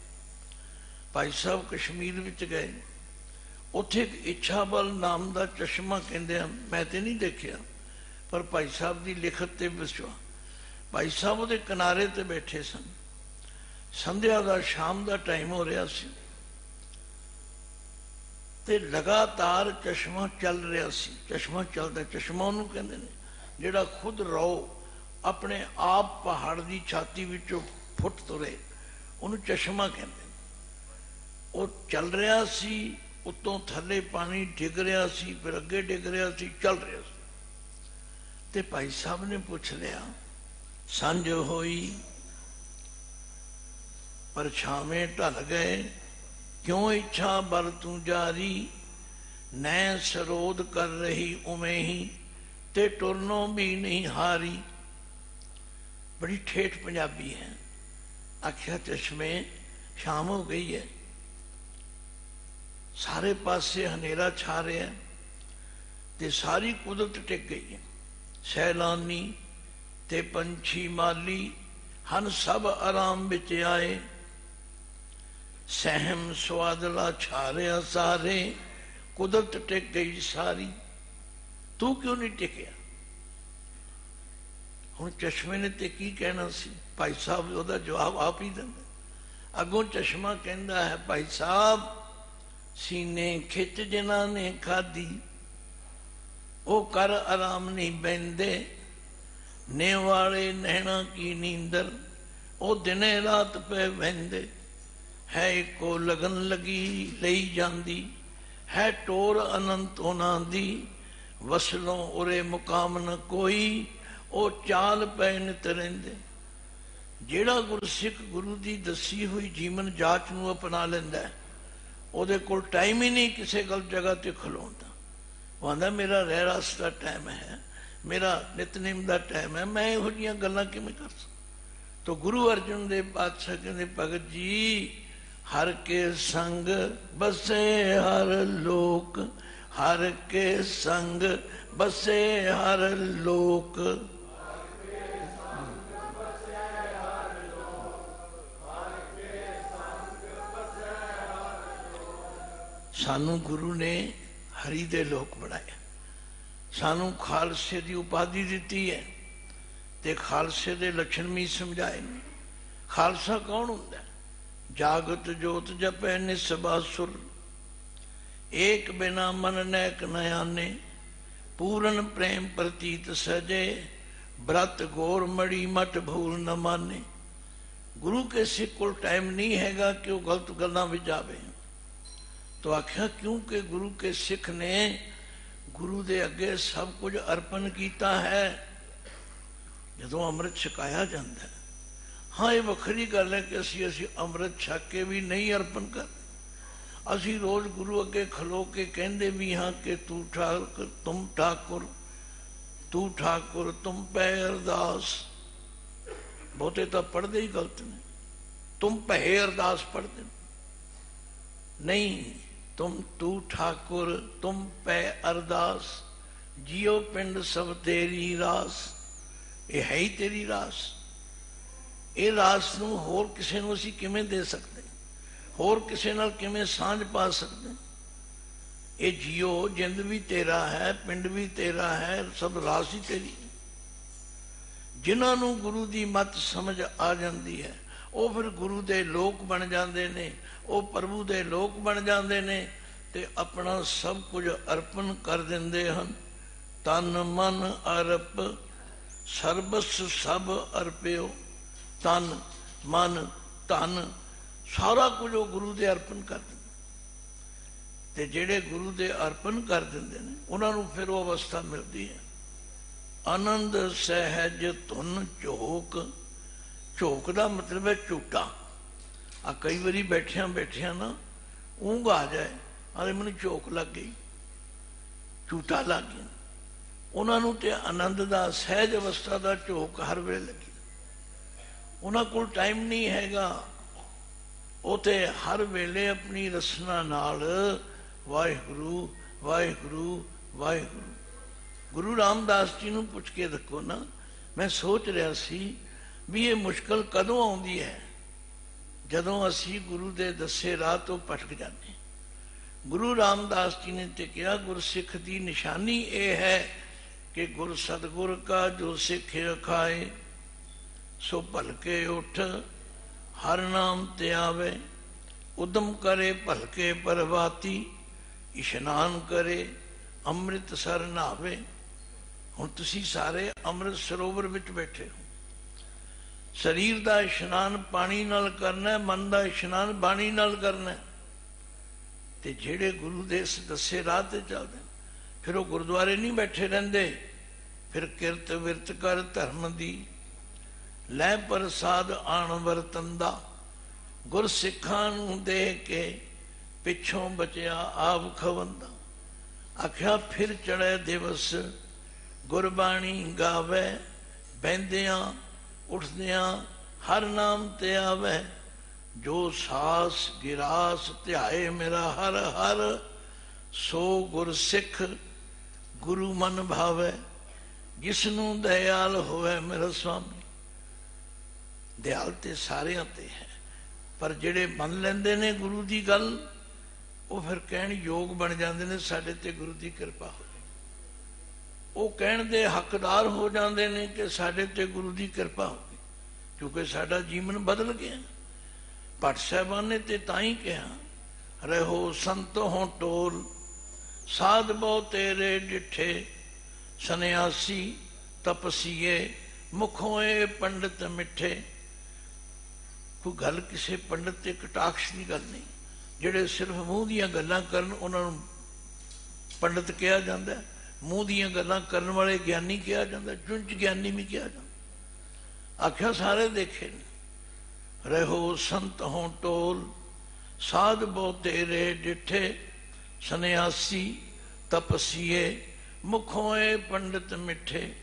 भाई साहब कश्मीर विच गए, उत्थे एक इच्छा बल नाम का चश्मा कहते हैं, मैं तो नहीं देखा, पर भाई साहब की लिखत ते विश्वास। भाई साहब वो किनारे ते बैठे सन, संध्या का शाम का टाइम हो रहा सी ते लगातार चश्मा चल रहा सी। चश्मा चलता, चश्मा उन्होंने कहते हैं जिहड़ा खुद रो अपने आप पहाड़ की छाती विचों फुट तुरे, उन्होंने चश्मा कहते हैं। वो चल रहा सी, उत्तों थले पानी डिग रहा सी, फिर अगे डिग रहा सी, चल रहा सी। ते भाई साहब ने पूछ लिया, सांझ होई पर छावें ढल गए, क्यों इच्छा बल तू जारी। नैं सरोध कर रही उमें ही, ते टुरनों भी नहीं हारी। बड़ी ठेठ पंजाबी है। आख्या चश्मे शाम हो गई है, सारे पासे हनेरा छा रहा है, ते सारी कुदरत टिक गई है। सैलानी ते पंछी माली हन सब आराम बिच आए। सहम स्वादला छा रहा सारे, कुदरत टिक गई सारी, तू क्यों नहीं टिकया। हुण चश्मे ने ते की कहना सी, भाई साहब ओहदा जवाब आप ही देंदे। अगों चश्मा कहंदा है, भाई साहब सीने खिच जिन्हां ने खाधी, वो कर आराम नहीं बहंदे। ने वाले नैना की नींदर, वो दिने रात पे बहंदे। है एको लगन लगी लई जांदी, है टोर अनंत उन्हां दी। वसलों उरे मुकाम न कोई, वो चाल पै नित रहिंदे। जेड़ा गुरसिख गुरु की दसी हुई जीवन जाच नूं अपना लैंदा है, ਉਹਦੇ ਕੋਲ टाइम ही नहीं किसी गल जगह ते खलोण दा। वो आंदा मेरा रह रस का टाइम है, मेरा नितनेम का टाइम है, मैं इहो जिहियां गल्लां किवें कर सकदा। तो गुरु अर्जन देव पातशाह कहंदे, भगत जी हर के संग बसे हर लोक, हर के संग बसे हर लोक। सानू गुरु ने हरि दे लोक बनाया, सानू खालसे की उपाधि दी है। ਤੇ ਖਾਲਸੇ ਦੇ ਲੱਛਣ ਵੀ ਸਮਝਾਏ ਨੇ। ਖਾਲਸਾ ਕੌਣ ਹੁੰਦਾ? ਜਾਗਤ ਜੋਤ ਜਪੈ ਨਿਸਬਾਸੁਰ, ਏਕ ਬਿਨਾ ਮਨ ਨੈਕ ਨਯਾਨੇ, ਪੂਰਨ ਪ੍ਰੇਮ ਪ੍ਰਤੀਤ ਸਜੇ, ਬ੍ਰਤ ਗੌਰ ਮੜੀ ਮਟ ਭੂਲ ਨ ਮਾਨੇ। ਗੁਰੂ ਕੇ ਸਿੱਖ ਕੋਲ ਟਾਈਮ ਨਹੀਂ ਹੈਗਾ ਕਿ ਉਹ ਗਲਤ ਗੱਲਾਂ ਵਿੱਚ ਜਾਵੇ। ਤੋ ਆਖਿਆ ਕਿਉਂਕਿ ਗੁਰੂ ਕੇ ਸਿੱਖ ਨੇ ਗੁਰੂ ਦੇ ਅੱਗੇ ਸਭ ਕੁਝ ਅਰਪਣ ਕੀਤਾ ਹੈ। ਜਦੋਂ ਅੰਮ੍ਰਿਤ ਛਕਾਇਆ ਜਾਂਦਾ, ਹਾਂ ਇਹ ਵੱਖਰੀ ਗੱਲ ਹੈ ਕਿ ਅਸੀਂ ਅੰਮ੍ਰਿਤ ਛਕ ਕੇ ਵੀ ਨਹੀਂ ਅਰਪਣ ਕਰਦੇ। ਅਸੀਂ ਰੋਜ਼ ਗੁਰੂ ਅੱਗੇ ਖਲੋ ਕੇ ਕਹਿੰਦੇ ਵੀ ਹਾਂ ਕਿ ਤੂੰ ਠਾਕੁਰ ਤੁਮ ਠਾਕੁਰ, ਤੂੰ ਠਾਕੁਰ ਤੁਮ ਪੈ ਅਰਦਾਸ। ਬਹੁਤੇ ਤਾਂ ਪੜ੍ਹਦੇ ਹੀ ਗਲਤ ਨੇ, ਤੁਮ ਭੈ ਅਰਦਾਸ ਪੜ੍ਹਦੇ ਨਹੀਂ। ਤੁਮ ਤੂੰ ਠਾਕੁਰ ਤੁਮ ਪੈ ਅਰਦਾਸ, ਜੀਓ ਪਿੰਡ ਸਭ ਤੇਰੀ ਰਾਸ। ਇਹ ਹੈ ਹੀ ਤੇਰੀ ਰਾਸ। ਇਹ ਰਾਸ ਨੂੰ ਹੋਰ ਕਿਸੇ ਨੂੰ ਅਸੀਂ ਕਿਵੇਂ ਦੇ ਸਕਦੇ? ਹੋਰ ਕਿਸੇ ਨਾਲ ਕਿਵੇਂ ਸਾਂਝ ਪਾ ਸਕਦੇ? ਇਹ ਜੀਓ ਜਿੰਦ ਵੀ ਤੇਰਾ ਹੈ, ਪਿੰਡ ਵੀ ਤੇਰਾ ਹੈ, ਸਭ ਰਾਸ ਹੀ ਤੇਰੀ। ਜਿਨ੍ਹਾਂ ਨੂੰ ਗੁਰੂ ਦੀ ਮੱਤ ਸਮਝ ਆ ਜਾਂਦੀ ਹੈ ਉਹ ਫਿਰ ਗੁਰੂ ਦੇ ਲੋਕ ਬਣ ਜਾਂਦੇ ਨੇ, ਉਹ ਪ੍ਰਭੂ ਦੇ ਲੋਕ ਬਣ ਜਾਂਦੇ ਨੇ ਤੇ ਆਪਣਾ ਸਭ ਕੁਝ ਅਰਪਣ ਕਰ ਦਿੰਦੇ ਹਨ। ਤਨ ਮਨ ਅਰਪ ਸਰਬਸ ਸਭ ਅਰਪਿਓ। ਤਨ ਮਨ ਧਨ ਸਾਰਾ ਕੁਝ ਉਹ ਗੁਰੂ ਦੇ ਅਰਪਣ ਕਰ ਦਿੰਦੇ। ਤੇ ਜਿਹੜੇ ਗੁਰੂ ਦੇ ਅਰਪਣ ਕਰ ਦਿੰਦੇ ਨੇ ਉਹਨਾਂ ਨੂੰ ਫਿਰ ਉਹ ਅਵਸਥਾ ਮਿਲਦੀ ਹੈ ਆਨੰਦ ਸਹਿਜ ਧੁਨ ਝੋਕ। ਝੋਕ ਦਾ ਮਤਲਬ ਹੈ ਝੂਟਾ। ਆ ਕਈ ਵਾਰੀ ਬੈਠਿਆਂ ਨਾ ਊਂਘ ਆ ਜਾਏ, ਆਲੇ ਮੈਨੂੰ ਝੋਕ ਲੱਗ ਗਈ, ਝੂਟਾ ਲੱਗ ਗਿਆ। ਉਹਨਾਂ ਨੂੰ ਤੇ ਆਨੰਦ ਦਾ ਸਹਿਜ ਅਵਸਥਾ ਦਾ ਝੋਕ ਹਰ ਵੇਲੇ ਲੱਗੀ। ਉਹਨਾਂ ਕੋਲ ਟਾਈਮ ਨਹੀਂ ਹੈਗਾ, ਉਹ ਤੇ ਹਰ ਵੇਲੇ ਆਪਣੀ ਰਸਨਾ ਨਾਲ ਵਾਹਿਗੁਰੂ ਵਾਹਿਗੁਰੂ ਵਾਹਿਗੁਰੂ। ਗੁਰੂ ਰਾਮਦਾਸ ਜੀ ਨੂੰ ਪੁੱਛ ਕੇ ਦੇਖੋ ਨਾ। ਮੈਂ ਸੋਚ ਰਿਹਾ ਸੀ ਵੀ ਇਹ ਮੁਸ਼ਕਲ ਕਦੋਂ ਆਉਂਦੀ ਹੈ? ਜਦੋਂ ਅਸੀਂ ਗੁਰੂ ਦੇ ਦੱਸੇ ਰਾਹ ਤੋਂ ਭਟਕ ਜਾਂਦੇ। ਗੁਰੂ ਰਾਮਦਾਸ ਜੀ ਨੇ ਤੇ ਕਿਹਾ ਗੁਰਸਿੱਖ ਦੀ ਨਿਸ਼ਾਨੀ ਇਹ ਹੈ ਕਿ ਗੁਰ ਸਤਿਗੁਰ ਕਾ ਜੋ ਸਿੱਖ ਖਾਏ, ਸੋ ਭਲਕੇ ਉੱਠ ਹਰ ਨਾਮ ਤੇ ਆਵੇ। ਉਦਮ ਕਰੇ ਭਲਕੇ ਪ੍ਰਭਾਤੀ, ਇਸ਼ਨਾਨ ਕਰੇ ਅੰਮ੍ਰਿਤਸਰ ਨਹਾਵੇ। ਹੁਣ ਤੁਸੀਂ ਸਾਰੇ ਅੰਮ੍ਰਿਤ ਸਰੋਵਰ ਵਿੱਚ ਬੈਠੇ ਹੋ। ਸਰੀਰ ਦਾ ਇਸ਼ਨਾਨ ਪਾਣੀ ਨਾਲ ਕਰਨਾ, ਮਨ ਦਾ ਇਸ਼ਨਾਨ ਬਾਣੀ ਨਾਲ ਕਰਨਾ। ਤੇ ਜਿਹੜੇ ਗੁਰੂ ਦੇ ਦੱਸੇ ਰਾਹ ਤੇ ਚੱਲਦੇ ਫਿਰ ਉਹ ਗੁਰਦੁਆਰੇ ਨਹੀਂ ਬੈਠੇ ਰਹਿੰਦੇ। ਫਿਰ ਕਿਰਤ ਵਿਰਤ ਕਰ ਧਰਮ ਦੀ, ਲੈ ਪ੍ਰਸਾਦ ਆਣ ਵਰਤੰਦਾ। ਗੁਰ ਸਿੱਖਾਂ ਨੂੰ ਦੇ ਕੇ ਪਿੱਛੋਂ ਬਚਿਆ ਆਪ ਖਵੰਦਾ। ਆਖਿਆ ਫਿਰ ਚੜ੍ਹੇ ਦਿਵਸ ਗੁਰਬਾਣੀ ਗਾਵੇ, ਬਹਿੰਦਿਆਂ ਉੱਠਦਿਆਂ ਹਰ ਨਾਮ ਤੇ ਆਵੇ। ਜੋ ਸਾਸ ਗਿਰਾਸ ਧਿਆਏ ਮੇਰਾ ਹਰ ਹਰ, ਸੋ ਗੁਰ ਸਿੱਖ ਗੁਰੂ ਮਨ ਭਾਵੇ। ਜਿਸ ਨੂੰ ਦਇਆਲ ਹੋਵੇ ਮੇਰਾ ਸੁਆਮੀ। ਦਿਆਲ ਤੇ ਸਾਰਿਆਂ ਤੇ ਹੈ, ਪਰ ਜਿਹੜੇ ਮੰਨ ਲੈਂਦੇ ਨੇ ਗੁਰੂ ਦੀ ਗੱਲ ਉਹ ਫਿਰ ਕਹਿਣ ਯੋਗ ਬਣ ਜਾਂਦੇ ਨੇ ਸਾਡੇ ਤੇ ਗੁਰੂ ਦੀ ਕਿਰਪਾ ਹੋਵੇ। ਉਹ ਕਹਿਣ ਦੇ ਹੱਕਦਾਰ ਹੋ ਜਾਂਦੇ ਨੇ ਕਿ ਸਾਡੇ ਤੇ ਗੁਰੂ ਦੀ ਕਿਰਪਾ ਹੋਵੇ, ਕਿਉਂਕਿ ਸਾਡਾ ਜੀਵਨ ਬਦਲ ਗਿਆ। ਭੱਟ ਸਾਹਿਬਾਨ ਨੇ ਤੇ ਤਾਂ ਹੀ ਕਿਹਾ ਰਹੋ ਸੰਤ ਹੋ ਟੋਲ, ਸਾਧ ਬਹੁ ਤੇਰੇ ਡਿਠੇ। ਸੰਨਿਆਸੀ ਤਪਸੀਏ ਮੁਖੋਂ ਏ ਪੰਡਿਤ ਮਿੱਠੇ। ਕੋਈ ਗੱਲ ਕਿਸੇ ਪੰਡਿਤ ਤੇ ਕਟਾਕਸ਼ ਦੀ ਗੱਲ ਨਹੀਂ। ਜਿਹੜੇ ਸਿਰਫ ਮੂੰਹ ਦੀਆਂ ਗੱਲਾਂ ਕਰਨ ਉਹਨਾਂ ਨੂੰ ਪੰਡਿਤ ਕਿਹਾ ਜਾਂਦਾ। ਮੂੰਹ ਦੀਆਂ ਗੱਲਾਂ ਕਰਨ ਵਾਲੇ ਗਿਆਨੀ ਕਿਹਾ ਜਾਂਦਾ, ਚੁੰਝ ਗਿਆਨੀ ਵੀ ਕਿਹਾ ਜਾਂਦਾ। ਆਖਿਆ ਸਾਰੇ ਦੇਖੇ ਨੇ। ਰਹੋ ਸੰਤ ਹੋ ਟੋਲ, ਸਾਧ ਬਹੁ ਤੇਰੇ ਡਿਠੇ। ਸੰਨਿਆਸੀ ਤਪਸੀਏ ਮੁਖੋਂ ਏ ਪੰਡਿਤ ਮਿੱਠੇ।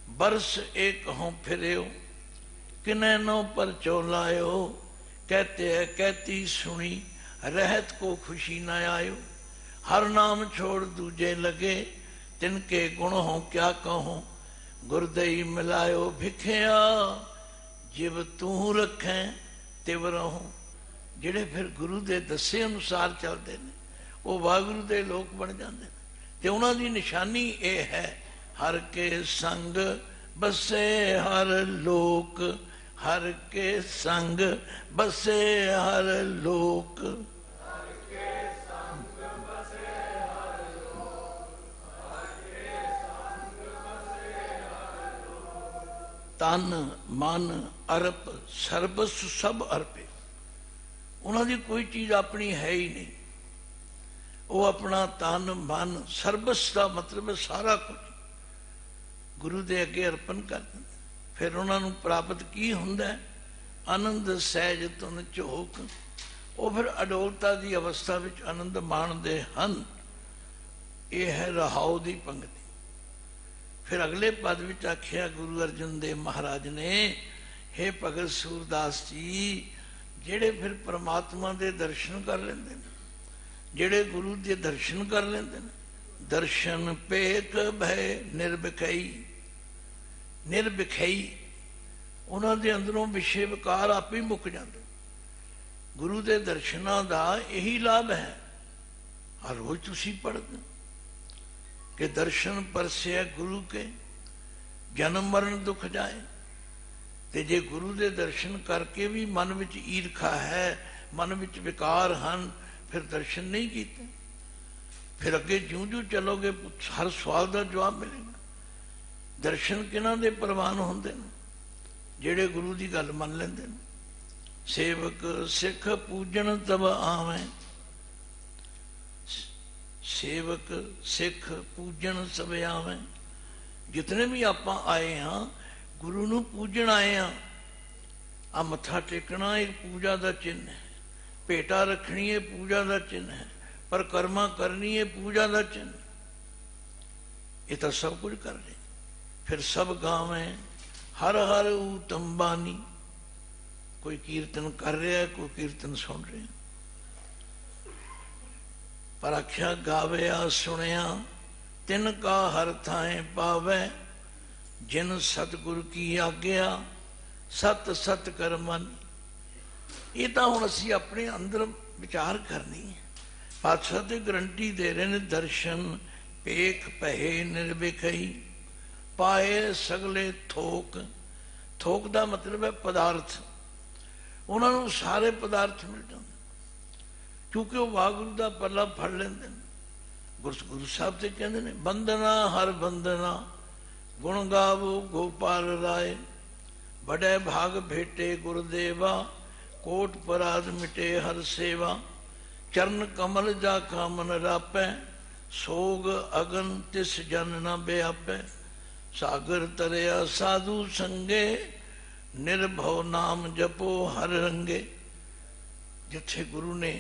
ਬਰਸ ਏਕ ਹੋਂ ਫਿਰਿਓ, ਕਿਨੈ ਨੋ ਪਰਚੋ ਲਾਇਓ। कहते है कहती सुनी, रहत को खुशी न आयो। हर नाम छोड़ दूजे लगे, तिनके गुण हो क्या कहो। गुरदई मिलायो भिखिया, जिव तू रखें तिव रहो। ਜਿਹੜੇ ਫਿਰ ਗੁਰੂ ਦੇ ਦੱਸੇ ਅਨੁਸਾਰ ਚੱਲਦੇ ਨੇ ਉਹ ਵਾਹਿਗੁਰੂ ਦੇ ਲੋਕ ਬਣ ਜਾਂਦੇ ਨੇ। ਤੇ ਉਹਨਾਂ ਦੀ ਨਿਸ਼ਾਨੀ ਇਹ ਹੈ ਹਰ ਕੇ ਸੰਗ बसे हर लोक हर के संग, बसे हर लोक। तन मन अरप सर्बस सब अर्पे। उन्होंने कोई चीज अपनी है ही नहीं, वो अपना तन मन सर्बस का मतलब सारा कुछ गुरु दे अगे अर्पण कर देंगे। फिर उन्होंने प्राप्त की हुंदा है? आनंद सहज तुन झोक। वो फिर अडोलता की अवस्था में आनंद माणदे हन। ये है रहाओ की पंक्ति। फिर अगले पद विच आख्या गुरु अर्जन देव महाराज ने, हे भगत सूरदास जी, जेड़े फिर परमात्मा के दर्शन कर लेंदे ने, जेड़े गुरु के दर्शन कर लेंदे ने, दर्शन पेक भय निर्विखई। निर्विखई उन्होंने अंदरों विषय विकार आप ही मुक जाते। गुरु के दर्शनों का यही लाभ है। हर रोज तुसी पढ़ते कि दर्शन परसे गुरु के जन्म मरण दुख जाए। तो जे गुरु के दर्शन करके भी मन में ईर्खा है, मन में विकार हैं, फिर दर्शन नहीं किए। फिर अगे ज्यों ज्यों चलोगे हर सवाल का जवाब मिलेगा। दर्शन किन्हां दे प्रवान होंदे ने? जेड़े गुरु की गल मन लेंदे ने। सेवक सिख पूजन तब आवें। सेवक सिख पूजन सब आवें। जितने भी आप आए हाँ गुरु नूं पूजन आए हाँ। आ मत्था टेकना एक पूजा का चिन्ह है, भेटा रखनी है पूजा का चिन्ह है, परिक्रमा करनी है पूजा का चिन्ह। ये तो सब कुछ कर रहे। फिर सब गावें हर हर ऊतम बानी। कोई कीर्तन कर रहा है, कोई कीर्तन सुन रहे हैं। पर आख्या गावया सुनिया तिन का हर थाएं पावै। जिन सतगुरु की आज्ञा सत सत कर मन। ये तो हुण असीं अपने अंदर विचार करनी है। पातशाह ते गारंटी दे रहे ने, दर्शन पेख पहे निर्विखई पाए सगले थोक। थोक का मतलब है पदार्थ। उन्होंने सारे पदार्थ मिल जाते क्योंकि वह वाहगुरु का पल्ला फड़ लेंदे। गुरु साहब से कहते हैं, बंदना हर बंदना गुण गावो गोपाल राय। बड़े भाग भेटे गुरुदेवा कोट पराध मिटे हर सेवा। चरण कमल जा का मन रापै सोग अगन तिस जन न व्यापै। सागर तरया साधु संगे निर्भव नाम जपो हर रंगे। जिथे गुरु ने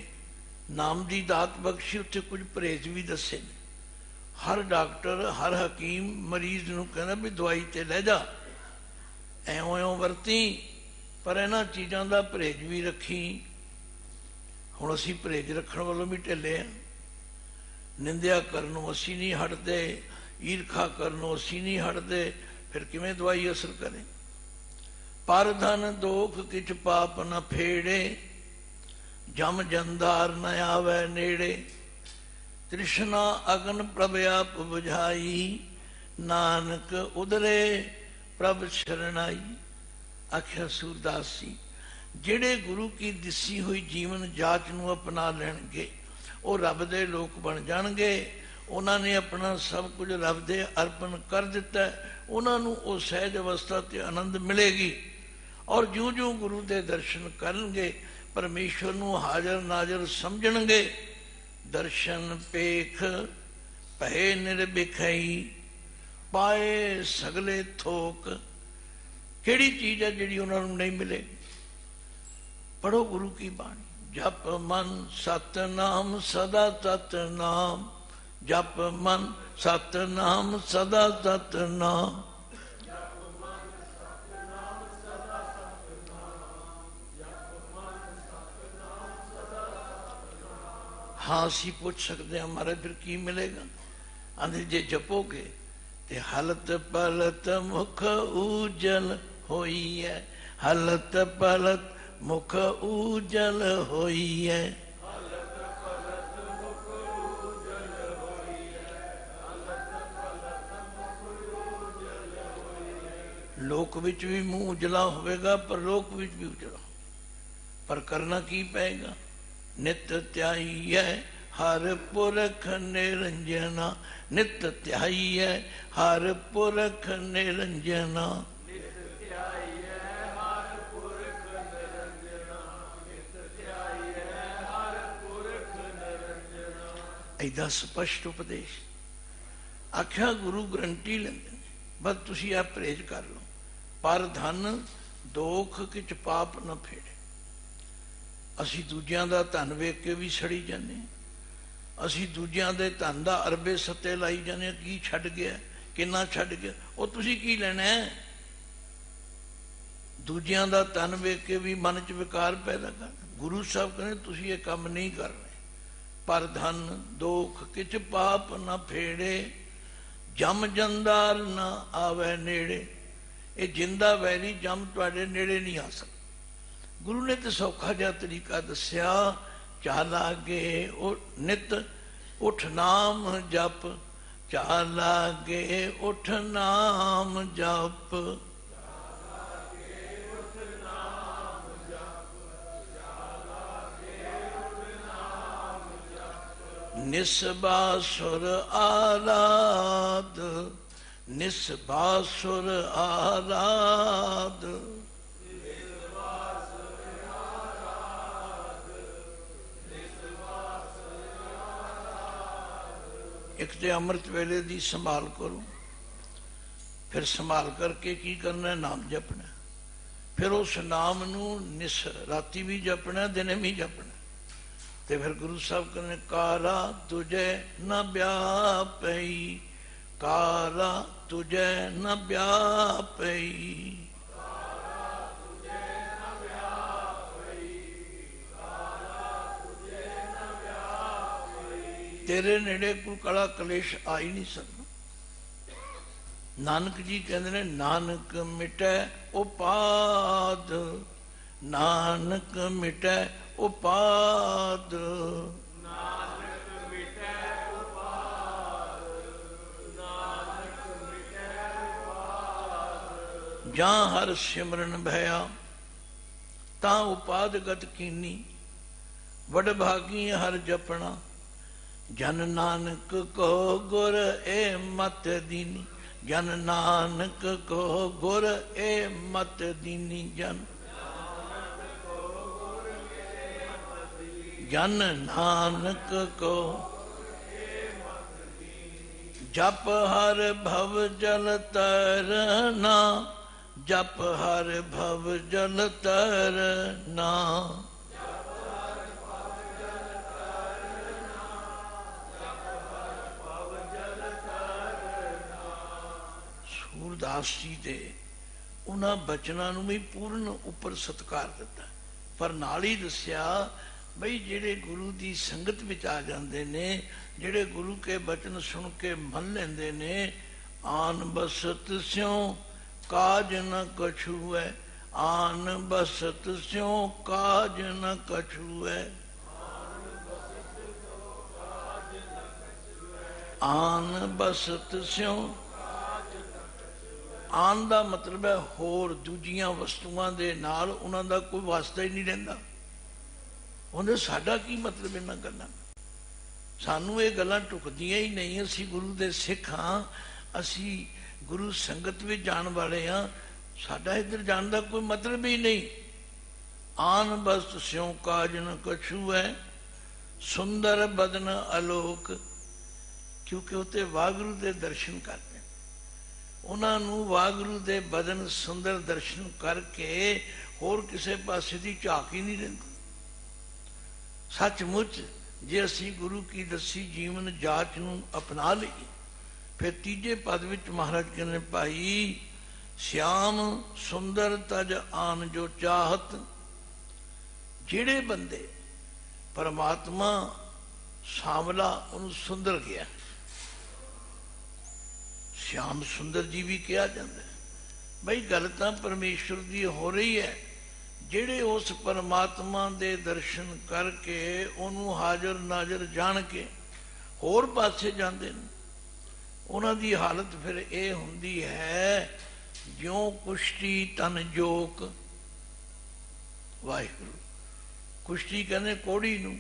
नाम की दात बख्शी उत्थे कुछ परहेज भी दसे ने। हर डॉक्टर हर हकीम मरीज नूं कहना भी दवाई ते लै जा, एवं एवं वरती, पर इन्हां चीज़ों का परहेज भी रखी। हुण असीं परहेज रखण वालों भी ढिले आ। निंदिया करनों असीं नहीं हटते, ईरखा करनों असीं नहीं हटते, फिर किवें दवाई असर करे। पर धन दोख किछ पाप न फेड़े। जम जंदार न आवे नेड़े। तृष्णा अगन प्रभ आप बुझाई। नानक उदरे प्रभ शरणाई। आख्या सूरदास जी, जेड़े गुरु की दिसी हुई जीवन जाच नूं अपना लैणगे वो रब दे लोक बन जाणगे। उन्होंने अपना सब कुछ रब दे अर्पण कर दिता है। उन्होंने वो सहज अवस्था ते आनंद मिलेगी। और ज्यों ज्यों गुरु के दर्शन करनगे परमेश्वर नूं हाजर नाजर समझणगे। दर्शन पेख पहे निर्विखई पाए सगले थोक। केड़ी चीज है जिहड़ी उन्होंने नहीं मिलेगी? पढ़ो गुरु की बाणी। जप मन सतनाम सदा सतनाम। जप मन सतनाम सदा सतनाम। हाँ असी पूछ सकते हैं हमारे फिर की मिलेगा? आंधे जे जपोगे ते हलत पलत मुख उजल होई है। हलत पलत मुख उजल होई है। ਲੋਕ ਵਿੱਚ ਵੀ ਮੂੰਹ ਉਜਲਾ ਹੋਵੇਗਾ, ਪਰ ਲੋਕ ਵਿੱਚ ਵੀ ਉਜਲਾ, ਪਰ ਕਰਨਾ ਕੀ ਪਏਗਾ? ਨਿਤ ਧਿਆਈਐ ਹਰ ਪੁਰਖ ਨਿਰੰਜਨਾ, ਨਿਤ ਧਿਆਈਐ ਹਰ ਪੁਰਖ ਨਿਰੰਜਨਾ। ऐदा स्पष्ट उपदेश आख्या गुरु गारंटी लेंदे ने, बस तुसी आ परहेज कर लो। पर धन दोख किच पाप न फेड़े। असी दूजियां दा धन वेख के भी सड़ी जाने, असी दूजियां दे धन दा अरबे सत्ते लाई जाने, की छड़ गया, किन्ना छड़ गया, वो तुसी की लेना है? दूजियां दा धन वेख के भी मन च विकार पैदा कर। गुरु साहब कहने तुसी ये काम नहीं करना। पर धन दोख किच पाप न फेड़े, जम जंदार न आवे नेड़े। ये जिंदा वैरी जम तुहाडे नेड़े नहीं आ सकता। गुरु ने तो सौखा जिहा तरीका दस्या, चालागे नित उठ नाम जप, चालागे उठ नाम जप। निस्बासुर आराध, निस्बासुर आराध। एक तो अमृत वेले दी संभाल करो, फिर संभाल करके की करना? नाम जपना। फिर उस नाम नू निस राती भी जपना, दिने भी जपना। ते फिर गुरु साहब कहने कारा तुझे न व्यापई, कारा तुझे न व्यापई। तेरे नेड़े कोई कला कलेश आ ही नहीं सकता। नानक जी कहते ने नानक मिटे उपाद, नानक मिटे उपाद। नानक मिटे उपाद, नानक मिटे उपाद। जहाँ हर सिमरन भया ता उपाद गत कीनी, वड भागी हर जपना। जन नानक को गुर ए मत दीनी, जन नानक को गुर ए मत दीनी। जन नानक को जप हर भव जल तरना, जप हर भव जल तरना। सूरदास जी दे उन्हां बचनां नूं भी पूर्ण उपर सत्कार दिता, पर नाल ही दस्या बई जेड़े गुरु की संगत विच आ जाते ने, जेड़े गुरु के बचन सुन के मन लेंदे ने, आन बसत स्यों काज न कछु है, आन बसत स्यों काज न कछु है। आन बसत स्यों, आन दा मतलब है होर दूजियां वस्तुआं दे नाल उन्हां दा कोई वास्ता ही नहीं रहिंदा। उन्हें साडा की मतलब इन्ना गल्लां, सानू ये गल्लां टुकदियां ही नहीं। असी गुरु दे सिख हाँ, असी गुरु संगत में जान वाले हाँ, साडा इधर जान का कोई मतलब ही नहीं। आन बस स्यों काज न कछु है, सुंदर बदन आलोक। क्योंकि उत्ते वागुरु दे दर्शन करते, उन्होंने वागुरु दे बदन सुंदर दर्शन करके होर किसी पासे की झाक ही नहीं रही। सचमुच जे असी गुरु की दसी जीवन जाच नूं अपना लईए, फिर तीजे पद विच महाराज कहने भाई श्याम सुंदर तज आन जो चाहत। जेड़े बंदे परमात्मा सांवला उन्होंने सुंदर किया, श्याम सुंदर जी भी कहा जाता है। भाई गल तां परमेश्वर की हो रही है, जेड़े उस परमात्मा दे दर्शन करके उन्होंने हाजर नाजर जान के होर पासे जाते हैं, उन्हां दी हालत फिर ये हुंदी है ਜਿਉ ਕੁਸ਼ਤੀ ਤਨ ਜੋਕ। ਵਾਹਿਗੁਰੂ। ਕੁਸ਼ਤੀ ਕਹਿੰਦੇ ਕੋੜੀ ਨੂੰ।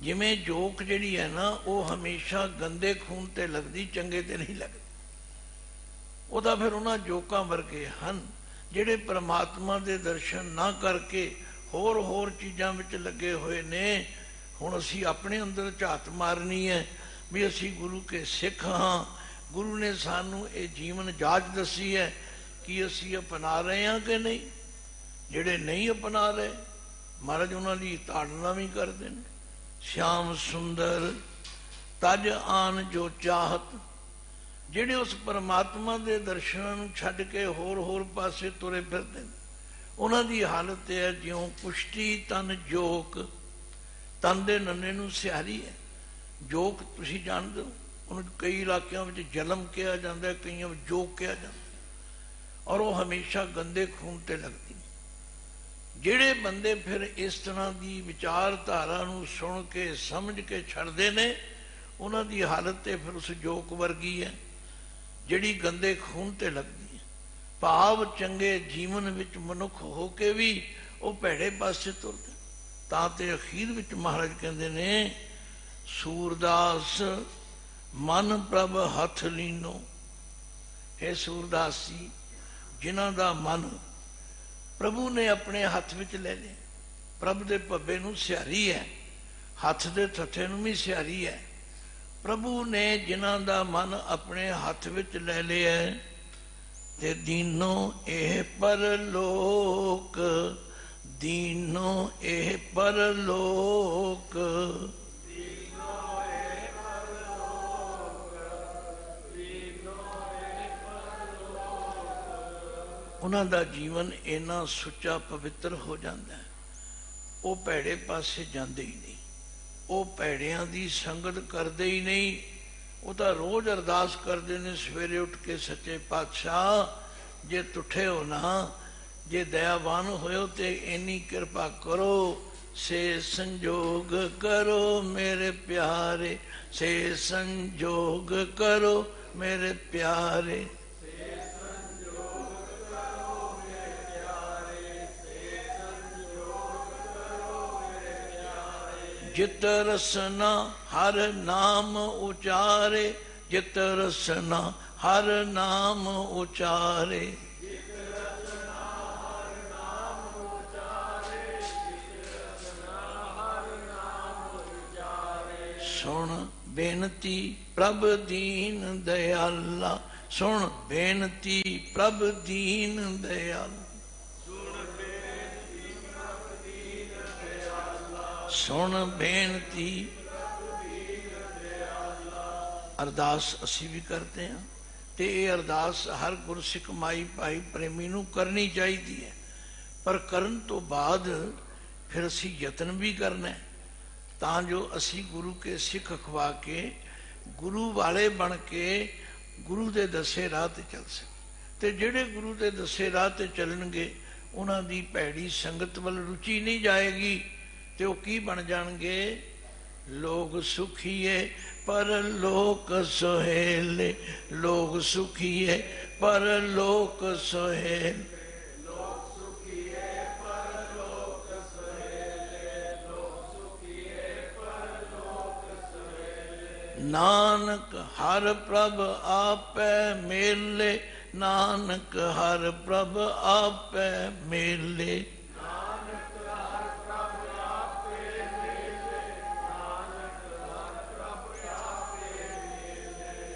ਜਿਵੇਂ ਜੋਕ ਜਿਹੜੀ ਹੈ ਨਾ ਉਹ ਹਮੇਸ਼ਾ ਗੰਦੇ ਖੂਨ ਤੇ ਲੱਗਦੀ, ਚੰਗੇ ਤੇ ਨਹੀਂ ਲੱਗਦੀ। ਉਹਦਾ ਫਿਰ ਉਹਨਾਂ ਜੋਕਾਂ ਵਰਗੇ ਹਨ ਜਿਹੜੇ ਪ੍ਰਮਾਤਮਾ ਦੇ ਦਰਸ਼ਨ ਨਾ ਕਰਕੇ ਹੋਰ ਚੀਜ਼ਾਂ ਵਿੱਚ ਲੱਗੇ ਹੋਏ ਨੇ। ਹੁਣ ਅਸੀਂ ਆਪਣੇ ਅੰਦਰ ਝਾਤ ਮਾਰਨੀ ਹੈ ਵੀ ਅਸੀਂ ਗੁਰੂ ਕੇ ਸਿੱਖ ਹਾਂ। ਗੁਰੂ ਨੇ ਸਾਨੂੰ ਇਹ ਜੀਵਨ ਜਾਚ ਦੱਸੀ ਹੈ ਕਿ ਅਸੀਂ ਅਪਣਾ ਰਹੇ ਹਾਂ ਕਿ ਨਹੀਂ। ਜਿਹੜੇ ਨਹੀਂ ਅਪਣਾ ਰਹੇ ਮਹਾਰਾਜ ਉਹਨਾਂ ਦੀ ਤਾੜਨਾ ਵੀ ਕਰਦੇ ਨੇ। ਸ਼ਿਆਮ ਸੁੰਦਰ ਤਜ ਆਨ ਜੋ ਚਾਹਤ। ਜਿਹੜੇ ਉਸ ਪਰਮਾਤਮਾ ਦੇ ਦਰਸ਼ਨਾਂ ਨੂੰ ਛੱਡ ਕੇ ਹੋਰ ਪਾਸੇ ਤੁਰੇ ਫਿਰਦੇ ਨੇ ਉਹਨਾਂ ਦੀ ਹਾਲਤ ਹੈ ਜਿਉਂ ਕੁਸ਼ਤੀ ਤਨ ਜੋਕ। ਤਨ ਦੇ ਨੰਨੇ ਨੂੰ ਸਿਹਾਰੀ ਹੈ। ਜੋਕ ਤੁਸੀਂ ਜਾਣਦੇ ਹੋ, ਉਹਨੂੰ ਕਈ ਇਲਾਕਿਆਂ ਵਿੱਚ ਜਲਮ ਕਿਹਾ ਜਾਂਦਾ, ਕਈਆਂ ਵਿੱਚ ਜੋਕ ਕਿਹਾ ਜਾਂਦਾ, ਔਰ ਉਹ ਹਮੇਸ਼ਾ ਗੰਦੇ ਖੂਨ ਤੇ ਲੱਗਦੀ। ਜਿਹੜੇ ਬੰਦੇ ਫਿਰ ਇਸ ਤਰ੍ਹਾਂ ਦੀ ਵਿਚਾਰਧਾਰਾ ਨੂੰ ਸੁਣ ਕੇ ਸਮਝ ਕੇ ਛੱਡਦੇ ਨੇ ਉਹਨਾਂ ਦੀ ਹਾਲਤ ਤੇ ਫਿਰ ਉਸ ਜੋਕ ਵਰਗੀ ਹੈ ਜਿਹੜੀ ਗੰਦੇ ਖੂਨ ਤੇ ਲੱਗਦੀ ਹੈ। ਭਾਵ ਚੰਗੇ ਜੀਵਨ ਵਿੱਚ ਮਨੁੱਖ ਹੋ ਕੇ ਵੀ ਉਹ ਭੈੜੇ ਪਾਸੇ ਤੁਰਦੇ। ਤਾਂ ਤੇ ਅਖੀਰ ਵਿੱਚ ਮਹਾਰਾਜ ਕਹਿੰਦੇ ਨੇ ਸੂਰਦਾਸ ਮਨ ਪ੍ਰਭ ਹੱਥ ਲੀਨੋ। ਇਹ ਸੂਰਦਾਸ ਜੀ ਜਿਨ੍ਹਾਂ ਦਾ ਮਨ ਪ੍ਰਭੂ ਨੇ ਆਪਣੇ ਹੱਥ ਵਿੱਚ ਲੈ ਲਿਆ। ਪ੍ਰਭ ਦੇ ਭੱਬੇ ਨੂੰ ਸਿਹਾਰੀ ਹੈ, ਹੱਥ ਦੇ ਥੱਥੇ ਨੂੰ ਵੀ ਸਿਹਾਰੀ ਹੈ। ਪ੍ਰਭੂ ਨੇ ਜਿਨ੍ਹਾਂ ਦਾ ਮਨ ਆਪਣੇ ਹੱਥ ਵਿੱਚ ਲੈ ਲਿਆ ਤੇ ਦੀਨੋ ਇਹ ਪਰਲੋਕ। ਦੀਨੋ ਇਹ ਪਰਲੋਕ। ਉਹਨਾਂ ਦਾ ਜੀਵਨ ਇੰਨਾ ਸੁੱਚਾ ਪਵਿੱਤਰ ਹੋ ਜਾਂਦਾ ਹੈ ਉਹ ਭੈੜੇ ਪਾਸੇ ਜਾਂਦੇ ਹੀ ਨਹੀਂ। ਉਹ ਭੈੜਿਆਂ ਦੀ ਸੰਗਤ ਕਰਦੇ ਹੀ ਨਹੀਂ। ਉਹ ਤਾਂ ਰੋਜ਼ ਅਰਦਾਸ ਕਰਦੇ ਨੇ ਸਵੇਰੇ ਉੱਠ ਕੇ, ਸੱਚੇ ਪਾਤਸ਼ਾਹ ਜੇ ਤੁਠੇ ਹੋ ਨਾ, ਜੇ ਦਇਆਵਾਨ ਹੋਇਓ ਤੇ ਇੰਨੀ ਕਿਰਪਾ ਕਰੋ, ਸੇ ਸੰਜੋਗ ਕਰੋ ਮੇਰੇ ਪਿਆਰੇ, ਸੇ ਸੰਜੋਗ ਕਰੋ ਮੇਰੇ ਪਿਆਰੇ। ਜਿਤ ਰਸਨਾ ਹਰ ਨਾਮ ਉਚਾਰੇ, ਜਿਤ ਰਸਨਾ ਹਰ ਨਾਮ ਉਚਾਰੇ। ਸੁਣ ਬੇਨਤੀ ਪ੍ਰਭ ਦੀਨ ਦਇਆਲਾ। ਸੁਣ ਬੇਨਤੀ ਪ੍ਰਭ ਦੀਨ ਦਇਆਲਾ। ਸੁਣ ਬੇਨਤੀ। ਅਰਦਾਸ ਅਸੀਂ ਵੀ ਕਰਦੇ ਹਾਂ ਤੇ ਇਹ ਅਰਦਾਸ ਹਰ ਗੁਰਸਿੱਖ ਮਾਈ ਭਾਈ ਪ੍ਰੇਮੀ ਨੂੰ ਕਰਨੀ ਚਾਹੀਦੀ ਹੈ। ਪਰ ਕਰਨ ਤੋਂ ਬਾਅਦ ਫਿਰ ਅਸੀਂ ਯਤਨ ਵੀ ਕਰਨਾ ਤਾਂ ਜੋ ਅਸੀਂ ਗੁਰੂ ਕੇ ਸਿੱਖ ਅਖਵਾ ਕੇ ਗੁਰੂ ਵਾਲੇ ਬਣ ਕੇ ਗੁਰੂ ਦੇ ਦੱਸੇ ਰਾਹ ਤੇ ਚੱਲ ਸਕੀਏ। ਤੇ ਜਿਹੜੇ ਗੁਰੂ ਦੇ ਦੱਸੇ ਰਾਹ ਤੇ ਚੱਲਣਗੇ ਉਹਨਾਂ ਦੀ ਭੈੜੀ ਸੰਗਤ ਵੱਲ ਰੁਚੀ ਨਹੀਂ ਜਾਏਗੀ ਤੇ ਉਹ ਕੀ ਬਣ ਜਾਣਗੇ? ਲੋਕ ਸੁਖੀਏ ਪਰ ਲੋਕ ਸੁਹੇਲੇ। ਲੋਕ ਸੁਖੀਏ ਪਰ ਲੋਕ ਸੁਹੇਲੇ। ਨਾਨਕ ਹਰ ਪ੍ਰਭ ਆਪੈ ਮੇਲੇ। ਨਾਨਕ ਹਰ ਪ੍ਰਭ ਆਪੈ ਮੇਲੇ।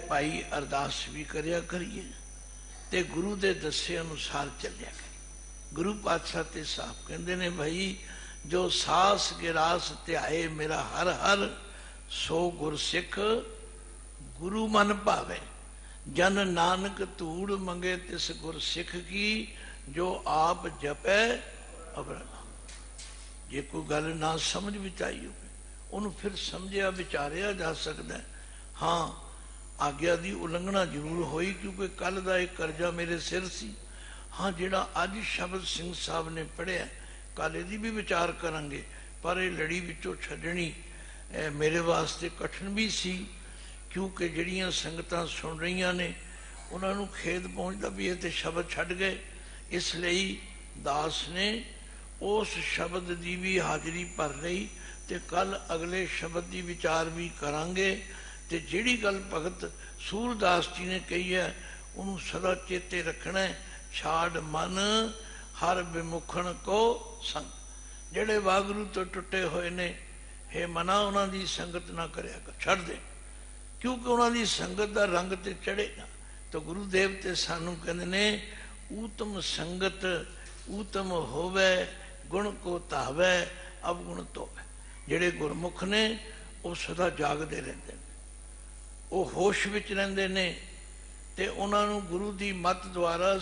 ਭਾਈ ਅਰਦਾਸ ਵੀ ਕਰਿਆ ਕਰੀਏ ਤੇ ਗੁਰੂ ਦੇ ਦੱਸੇ ਅਨੁਸਾਰ ਚੱਲਿਆ ਕਰੀਏ। ਗੁਰੂ ਪਾਤਸ਼ਾਹ ਤੇ ਸਾਹਿਬ ਕਹਿੰਦੇ ਨੇ ਭਾਈ ਜੋ ਸਾਸ ਗਿਰਾਸ ਧਿਆਏ ਮੇਰਾ ਹਰ ਹਰ, ਸੋ ਗੁਰਸਿੱਖ ਗੁਰੂ ਮਨ ਭਾਵੇ। ਜਨ ਨਾਨਕ ਧੂੜ ਮੰਗੇ ਤਿਸ ਗੁਰਸਿੱਖ ਕੀ, ਜੋ ਆਪ ਜਪੈ ਅਵਰ ਨਾਮ। ਜੇ ਕੋਈ ਗੱਲ ਨਾ ਸਮਝ ਵਿੱਚ ਆਈ ਹੋਵੇ ਉਹਨੂੰ ਫਿਰ ਸਮਝਿਆ ਵਿਚਾਰਿਆ ਜਾ ਸਕਦਾ। ਹਾਂ ਆਗਿਆ ਦੀ ਉਲੰਘਣਾ ਜ਼ਰੂਰ ਹੋਈ ਕਿਉਂਕਿ ਕੱਲ ਦਾ ਇੱਕ ਕਰਜ਼ਾ ਮੇਰੇ ਸਿਰ ਸੀ। ਹਾਂ ਜਿਹੜਾ ਅੱਜ ਸ਼ਬਦ ਸਿੰਘ ਸਾਹਿਬ ਨੇ ਪੜ੍ਹਿਆ ਕੱਲ ਇਹਦੀ ਵੀ ਵਿਚਾਰ ਕਰਾਂਗੇ, ਪਰ ਇਹ ਲੜੀ ਵਿੱਚੋਂ ਛੱਡਣੀ ਮੇਰੇ ਵਾਸਤੇ ਕਠਿਨ ਵੀ ਸੀ ਕਿਉਂਕਿ ਜਿਹੜੀਆਂ ਸੰਗਤਾਂ ਸੁਣ ਰਹੀਆਂ ਨੇ ਉਹਨਾਂ ਨੂੰ ਖੇਦ ਪਹੁੰਚਦਾ ਵੀ ਇਹ ਤੇ ਸ਼ਬਦ ਛੱਡ ਗਏ। ਇਸ ਲਈ ਦਾਸ ਨੇ ਉਸ ਸ਼ਬਦ ਦੀ ਵੀ ਹਾਜ਼ਰੀ ਭਰ ਲਈ ਤੇ ਕੱਲ ਅਗਲੇ ਸ਼ਬਦ ਦੀ ਵਿਚਾਰ ਵੀ ਕਰਾਂਗੇ। ਤੇ ਜਿਹੜੀ ਗੱਲ ਭਗਤ ਸੂਰਦਾਸ ਜੀ ਨੇ ਕਹੀ ਹੈ ਉਹਨੂੰ ਸਦਾ ਚੇਤੇ ਰੱਖਣਾ ਹੈ। ਛਾੜ ਮਨ ਹਰ ਵਿਮੁਖਣ ਕੋ ਸੰਗ। ਜਿਹੜੇ ਵਾਹਿਗੁਰੂ ਤੋਂ ਟੁੱਟੇ ਹੋਏ ਨੇ, ਹੇ ਮਨਾ ਉਹਨਾਂ ਦੀ ਸੰਗਤ ਨਾ ਕਰਿਆ ਕਰ, ਛੱਡ ਦੇ, ਕਿਉਂਕਿ ਉਹਨਾਂ ਦੀ ਸੰਗਤ ਦਾ ਰੰਗ ਤੇ ਚੜੇਗਾ। ਤਾਂ ਗੁਰੂ ਦੇਵ ਤੇ ਸਾਨੂੰ ਕਹਿੰਦੇ ਨੇ ਊਤਮ ਸੰਗਤ ਊਤਮ ਹੋਵੇ, ਗੁਣ ਕੋ ਧਾਵੇ ਅਵਗੁਣ ਧੋਵੇ। ਜਿਹੜੇ ਗੁਰਮੁਖ ਨੇ ਉਹ ਸਦਾ ਜਾਗਦੇ ਰਹਿੰਦੇ ਨੇ, ਉਹ ਹੋਸ਼ ਵਿੱਚ ਰਹਿੰਦੇ ਨੇ ਤੇ ਉਹਨਾਂ ਨੂੰ ਗੁਰੂ ਦੀ ਮੱਤ ਦੁਆਰਾ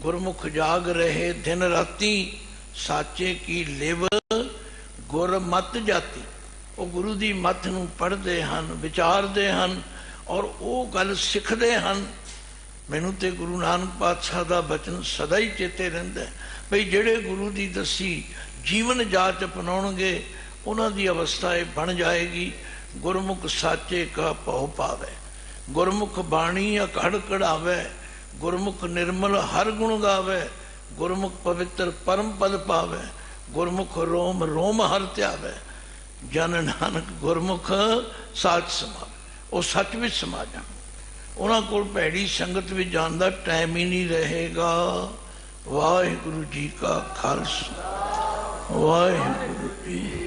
ਗੁਰਮੁਖ ਜਾਗ ਰਹੇ ਦਿਨ ਰਾਤੀ, ਸਾਚੇ ਕੀ ਲਿਵ ਗੁਰ ਮਤ ਜਾਤੀ। ਉਹ ਗੁਰੂ ਦੀ ਮੱਤ ਨੂੰ ਪੜ੍ਹਦੇ ਹਨ, ਵਿਚਾਰਦੇ ਹਨ ਔਰ ਉਹ ਗੱਲ ਸਿੱਖਦੇ ਹਨ। ਮੈਨੂੰ ਤੇ ਗੁਰੂ ਨਾਨਕ ਪਾਤਸ਼ਾਹ ਦਾ ਬਚਨ ਸਦਾ ਹੀ ਚੇਤੇ ਰਹਿੰਦਾ ਬਈ ਜਿਹੜੇ ਗੁਰੂ ਦੀ ਦੱਸੀ ਜੀਵਨ ਜਾਚ ਅਪਣਾਉਣਗੇ ਉਹਨਾਂ ਦੀ ਅਵਸਥਾ ਇਹ ਬਣ ਜਾਏਗੀ। ਗੁਰਮੁਖ ਸਾਚੇ ਕਾ ਭਉ ਪਾਵੇ, ਗੁਰਮੁਖ ਬਾਣੀ ਅਕੜ ਕਢਾਵੇ, ਗੁਰਮੁਖ ਨਿਰਮਲ ਹਰ ਗੁਣ ਗਾਵੇ, ਗੁਰਮੁਖ ਪਵਿੱਤਰ ਪਰਮ ਪਦ ਪਾਵੇ, ਗੁਰਮੁਖ ਰੋਮ ਰੋਮ ਹਰ ਧਿਆਵੇ, ਜਨ ਨਾਨਕ ਗੁਰਮੁਖ ਸਾਚ ਸਮਾਵੇ। ਉਹ ਸੱਚ ਵਿੱਚ ਸਮਾ ਜਾਣ। ਉਹਨਾਂ ਕੋਲ ਭੈੜੀ ਸੰਗਤ ਵਿੱਚ ਜਾਣ ਦਾ ਟਾਈਮ ਹੀ ਨਹੀਂ ਰਹੇਗਾ। ਵਾਹਿਗੁਰੂ ਜੀ ਕਾ ਖਾਲਸਾ, ਵਾਹਿਗੁਰੂ ਜੀ।